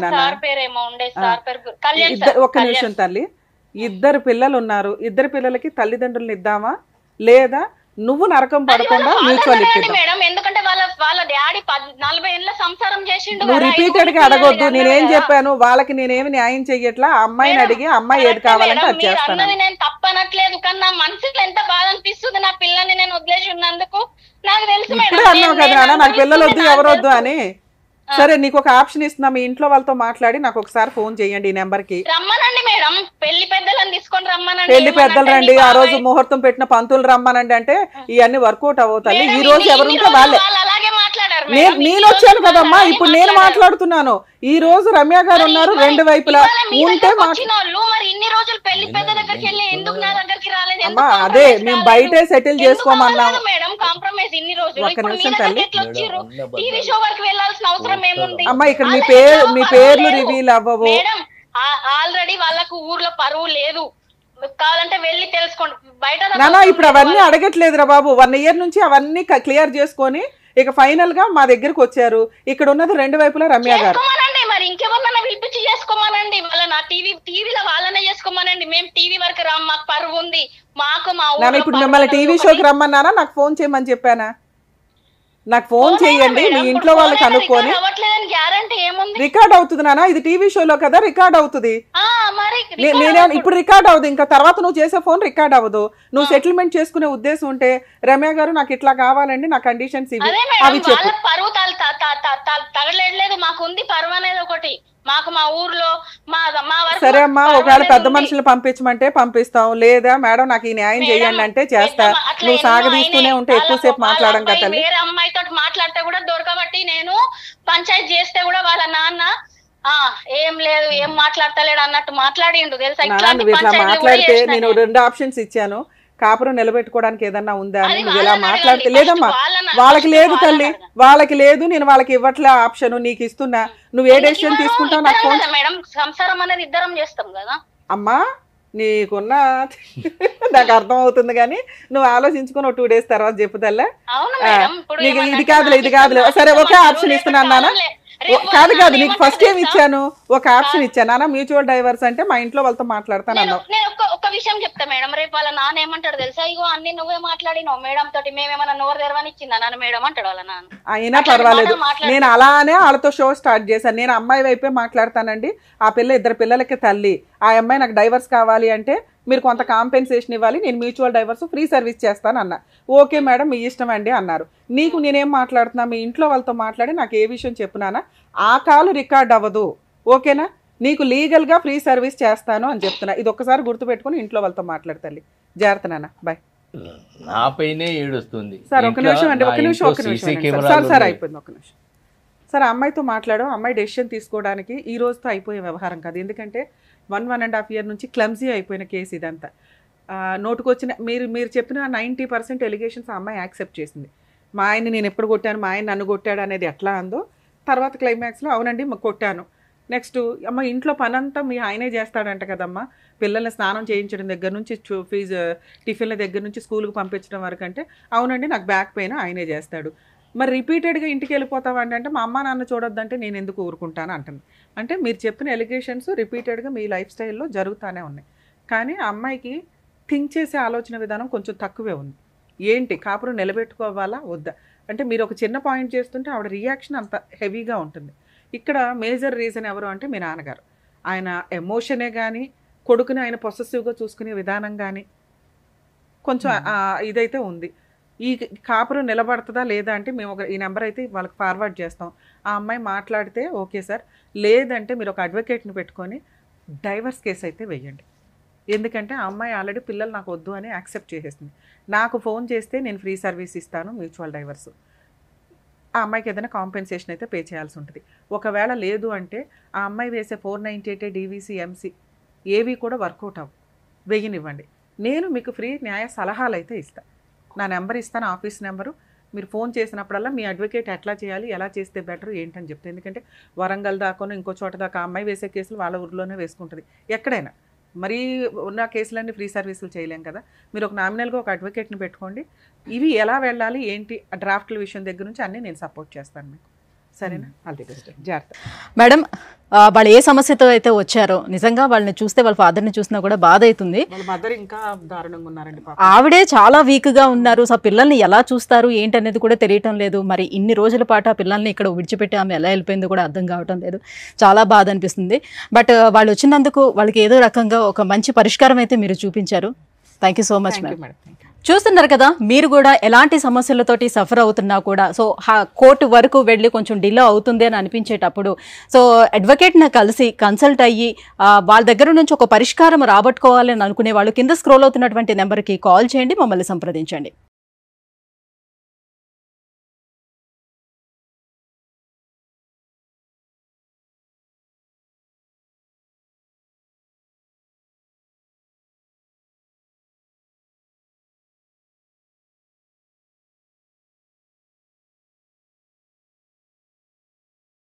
ఒక్క నిమిషం తల్లి, ఇద్దరు పిల్లలు ఉన్నారు, ఇద్దరు పిల్లలకి తల్లిదండ్రులను ఇద్దామా లేదా నువ్వు నరకం పడకుండా మ్యూచువల్ ఇప్పిద్దాం. మేడం ఎందుకంటే వాళ్ళ డాడీ 40 ఏళ్ళ సంసారం చేసిండు. నువ్వు రిపీటెడ్ గా అడగొద్దు. నేనేం చెప్పాను వాళ్ళకి, నేనేమి న్యాయం చెయ్యట్లా. అమ్మాయిని అడిగి అమ్మాయి ఏది కావాలంటే అది చేస్తాను. నేను తప్పనట్లేదు, కానీ నా మనసులో ఎంత బాధ అనిపిస్తుంది నా పిల్లల్ని నేను వదిలేసి ఉన్నందుకు. నాకు తెలుసు ఇప్పుడే అన్నావు కదా నాకు పిల్లలు వద్దు ఎవరొద్దు అని. సరే నీకు ఒక ఆప్షన్ ఇస్తున్నా, మీ ఇంట్లో వాళ్ళతో మాట్లాడి నాకు ఒకసారి ఫోన్ చేయండి ఈ నెంబర్ కి. రమ్మనండి మేడం, పెళ్లి పెద్దలను తీసుకొని రమ్మనండి. పెళ్లి పెద్దలు రండి, ఆ రోజు ముహూర్తం పెట్టిన పంతులు రమ్మనండి అంటే ఇవన్నీ వర్కౌట్ అవుతాయి. ఈ రోజు ఎవరుంటే వాళ్ళే. నేను వచ్చాను కదమ్మా, ఇప్పుడు నేను మాట్లాడుతున్నాను. ఈ రోజు రమ్య గారు ఉన్నారు, రెండు వైపులా ఉంటే అమ్మా అదే మేము బయటే సెటిల్ చేసుకోమన్నాము. ఒక్క నిమిషం తల్లి అమ్మా, ఇక్కడ మీ పేర్లు రివీల్ అవ్వవు. ఆల్రెడీ వాళ్ళకు ఊర్లో పరువు లేదు, కావాలంటే వెళ్ళి తెలుసుకోండి బయట. నానా ఇప్పుడు అవన్నీ అడగట్లేదురా బాబు, 1 year నుంచి అవన్నీ క్లియర్ చేసుకొని ఇక ఫైనల్ గా మా దగ్గరకు వచ్చారు. ఇక్కడ ఉన్నది రెండు వైపులా రమ్య గారు. మరి ఇంకెవరన్నా పిలిపించి చేసుకోమనండి, వాళ్ళ నా టీవీలో వాళ్ళనే చేసుకోమనండి. మేము టీవీ వరకు రామ్, మాకు పరువు ఉంది. మాకు మా ఇప్పుడు మిమ్మల్ని టీవీ షోకి రమ్మన్నానా, నాకు ఫోన్ చేయమని చెప్పానా? నాకు ఫోన్ చేయండి, మీ ఇంట్లో వాళ్ళకి అనుకోని. రికార్డ్ అవుతుంది నాన్న, ఇది టీవీ షోలో కదా రికార్డ్ అవుతుంది. నేనే ఇప్పుడు రికార్డ్ అవ్వదు, ఇంకా తర్వాత నువ్వు చేసే ఫోన్ రికార్డ్ అవ్వదు. నువ్వు సెటిల్మెంట్ చేసుకునే ఉద్దేశం ఉంటే రమ్య గారు నాకు ఇట్లా కావాలండి, నా కండిషన్స్ ఇవి అవి చెప్పు. పరువు తగలేదు, మాకు ఉంది పరువు అనేది ఒకటి. మాకు మా ఊర్లో సరే అమ్మా, ఒకవేళ పెద్ద మనుషులు పంపించమంటే పంపిస్తాం, లేదా మేడం నాకు ఈ న్యాయం చేయండి అంటే చేస్తా. నువ్వు సాగదీస్తూనే ఉంటే ఎక్కువసేపు మాట్లాడడం కదా. వేరే అమ్మాయితో మాట్లాడితే కూడా దొరకబట్టి నేను పంచాయతీ చేస్తే కూడా వాళ్ళ నాన్న ఏం లేదు ఏం మాట్లాడతలేడు అన్నట్టు మాట్లాడిండు తెలుసా. నువ్వు ఇట్లా మాట్లాడితే నేను 2 ఆప్షన్స్ ఇచ్చాను, కాపురం నిలబెట్టుకోవడానికి ఏదన్నా ఉందా అని. నువ్వు ఇలా మాట్లాడితే లేదమ్మా, వాళ్ళకి లేదు తల్లి, వాళ్ళకి లేదు, నేను వాళ్ళకి ఇవ్వట్లే ఆప్షన్, నీకు ఇస్తున్నా. నువ్వు ఏ డెసిషన్ తీసుకుంటావు నాకు ఫోన్. మేడం సంసారం అనేది ఇద్దరం చేస్తాం కదా అమ్మా, నీకున్న నాకు అర్థం అవుతుంది, కానీ నువ్వు ఆలోచించుకుని 2 days తర్వాత చెప్పుతల్లా. నీకు ఇది కాదులే ఇది కాదులే, సరే ఒకే ఆప్షన్ ఇస్తున్నాను నాన్న. కాదు నీకు ఫస్ట్ ఏం ఇచ్చాను, ఒక ఆప్షన్ ఇచ్చాను నాన్న, మ్యూచువల్ డైవర్స్ అంటే మా ఇంట్లో వాళ్ళతో మాట్లాడతాను అన్నావు. ఒక విషయం చెప్తా మేడం, రేపు వాళ్ళ నాన్న ఏమంటాడు తెలుసా, ఇగో అన్ని నువ్వే మాట్లాడినావు మేడం తోటి, మేమేమన్నా నోరు తెరవని ఇచ్చిందా నాన్న మేడం అంటాడు వాళ్ళ నాన్న. అయినా పర్వాలేదు, నేను అలానే వాళ్ళతో షో స్టార్ట్ చేశాను. నేను అమ్మాయి వైపే మాట్లాడతానండి, ఆ పిల్ల 2 పిల్లలకి తల్లి, ఆ అమ్మాయి నాకు డైవర్స్ కావాలి అంటే మీరు కొంత కాంపెన్సేషన్ ఇవ్వాలి, నేను మ్యూచువల్ డైవర్స్ ఫ్రీ సర్వీస్ చేస్తాను అన్న. ఓకే మేడం మీ ఇష్టం అండి అన్నారు. నీకు నేనేం మాట్లాడుతున్నా, మీ ఇంట్లో వాళ్ళతో మాట్లాడి నాకు ఏ విషయం చెప్పునానా, ఆ కాల్ రికార్డ్ అవ్వదు ఓకేనా, నీకు లీగల్గా ఫ్రీ సర్వీస్ చేస్తాను అని చెప్తున్నా. ఇది ఒక్కసారి గుర్తుపెట్టుకుని ఇంట్లో వాళ్ళతో మాట్లాడతాలి. జాగ్రత్త నాన్న, బాయ్. నా పైనే ఏడుస్తుంది సార్. ఒక నిమిషం అండి, ఒక నిమిషం సార్ అయిపోయింది, ఒక నిమిషం సార్. అమ్మాయితో మాట్లాడు, అమ్మాయి డెసిషన్ తీసుకోవడానికి ఈ రోజుతో అయిపోయే వ్యవహారం కాదు. ఎందుకంటే 1.5 year నుంచి క్లమ్జీ అయిపోయిన కేసు ఇదంతా. నోటుకొచ్చిన మీరు చెప్పిన 90% ఎలిగేషన్స్ ఆ అమ్మాయి యాక్సెప్ట్ చేసింది. మా ఆయన్ని నేను ఎప్పుడు కొట్టాను, మా ఆయన నన్ను కొట్టాడు అనేది ఎట్లా అందో, తర్వాత క్లైమాక్స్లో అవునండి కొట్టాను. నెక్స్ట్ అమ్మ ఇంట్లో పనంతా మీ ఆయనే చేస్తాడంట కదమ్మా, పిల్లల్ని స్నానం చేయించడం దగ్గర నుంచి ఫీజు టిఫిన్ల దగ్గర నుంచి స్కూల్కి పంపించడం వరకు అంటే అవునండి నాకు బ్యాక్ పెయిన్ ఆయనే చేస్తాడు. మరి రిపీటెడ్గా ఇంటికి వెళ్ళిపోతావండి అంటే మా అమ్మ నాన్న చూడొద్దంటే నేను ఎందుకు ఊరుకుంటాను అంటుంది. అంటే మీరు చెప్పిన ఎలిగేషన్స్ రిపీటెడ్గా మీ లైఫ్ స్టైల్లో జరుగుతూనే ఉన్నాయి. కానీ ఆ అమ్మాయికి థింక్ చేసే ఆలోచన విధానం కొంచెం తక్కువే ఉంది. ఏంటి కాపురం నిలబెట్టుకోవాలా వద్దా అంటే మీరు ఒక చిన్న పాయింట్ చేస్తుంటే ఆవిడ రియాక్షన్ అంత హెవీగా ఉంటుంది. ఇక్కడ మేజర్ రీజన్ ఎవరు అంటే మీ నాన్నగారు. ఆయన ఎమోషనే కానీ కొడుకుని ఆయన పొసెసివ్గా చూసుకునే విధానం కానీ కొంచెం ఇదైతే ఉంది. ఈ కాపురం నిలబడుతుందా లేదా అంటే మేము ఈ నెంబర్ అయితే వాళ్ళకి ఫార్వర్డ్ చేస్తాం. ఆ అమ్మాయి మాట్లాడితే ఓకే సార్, లేదంటే మీరు ఒక అడ్వకేట్ని పెట్టుకొని డైవర్స్ కేసు అయితే వేయండి. ఎందుకంటే ఆ అమ్మాయి ఆల్రెడీ పిల్లలు నాకు వద్దు అని యాక్సెప్ట్ చేసేసింది. నాకు ఫోన్ చేస్తే నేను ఫ్రీ సర్వీస్ ఇస్తాను మ్యూచువల్ డైవర్స్. ఆ అమ్మాయికి ఏదైనా కాంపెన్సేషన్ అయితే పే చేయాల్సి ఉంటుంది. ఒకవేళ లేదు అంటే ఆ అమ్మాయి వేసే 498 డీవీసీ ఎంసీ ఏవి కూడా వర్కౌట్ అవ్వు, వెయ్యనివ్వండి. నేను మీకు ఫ్రీ న్యాయ సలహాలు అయితే ఇస్తాను. నా నెంబర్ ఇస్తాను, ఆఫీస్ నెంబరు. మీరు ఫోన్ చేసినప్పుడల్లా మీ అడ్వకేట్ ఎట్లా చేయాలి, ఎలా చేస్తే బెటర్ ఏంటని చెప్తే, ఎందుకంటే వరంగల్ దాకాను ఇంకో చోట దాకా అమ్మాయి వేసే కేసులు వాళ్ళ ఊరిలోనే వేసుకుంటుంది ఎక్కడైనా. మరీ ఉన్న కేసులన్నీ ఫ్రీ సర్వీసులు చేయలేం కదా. మీరు ఒక నామినల్గా ఒక అడ్వకేట్ని పెట్టుకోండి. ఇవి ఎలా వెళ్ళాలి ఏంటి డ్రాఫ్ట్ల విషయం దగ్గర నుంచి అన్నీ నేను సపోర్ట్ చేస్తాను మీకు. సరేనా? All the best. జాగ్రత్త. మేడం, వాళ్ళు ఏ సమస్యతో అయితే వచ్చారో నిజంగా వాళ్ళని చూస్తే వాళ్ళ ఫాదర్ని చూసినా కూడా బాధ అవుతుంది. వాళ్ళ మదర్ ఇంకా దారుణంగా ఉన్నారండి పాపం. ఆవిడే చాలా వీక్గా ఉన్నారు. సో పిల్లల్ని ఎలా చూస్తారు ఏంటనేది కూడా తెలియటం లేదు. మరి ఇన్ని రోజుల పాటు ఆ పిల్లల్ని ఇక్కడ విడిచిపెట్టి ఆమె ఎలా వెళ్ళిపోయిందో కూడా అర్థం కావటం లేదు. చాలా బాధ అనిపిస్తుంది. బట్ వాళ్ళు వచ్చినందుకు వాళ్ళకి ఏదో రకంగా ఒక మంచి పరిష్కారం అయితే మీరు చూపించారు. Thank you so much madam. చూస్తున్నారు కదా, మీరు కూడా ఎలాంటి సమస్యలతోటి సఫర్ అవుతున్నా కూడా సో కోర్టు వరకు వెళ్ళి కొంచెం డిలే అవుతుంది అని అనిపించేటప్పుడు సో అడ్వకేట్ని కలిసి కన్సల్ట్ అయ్యి వాళ్ళ దగ్గర నుంచి ఒక పరిష్కారం రాబట్టుకోవాలని అనుకునే వాళ్ళు కింద స్క్రోల్ అవుతున్నటువంటి నెంబర్కి కాల్ చేయండి, మమ్మల్ని సంప్రదించండి.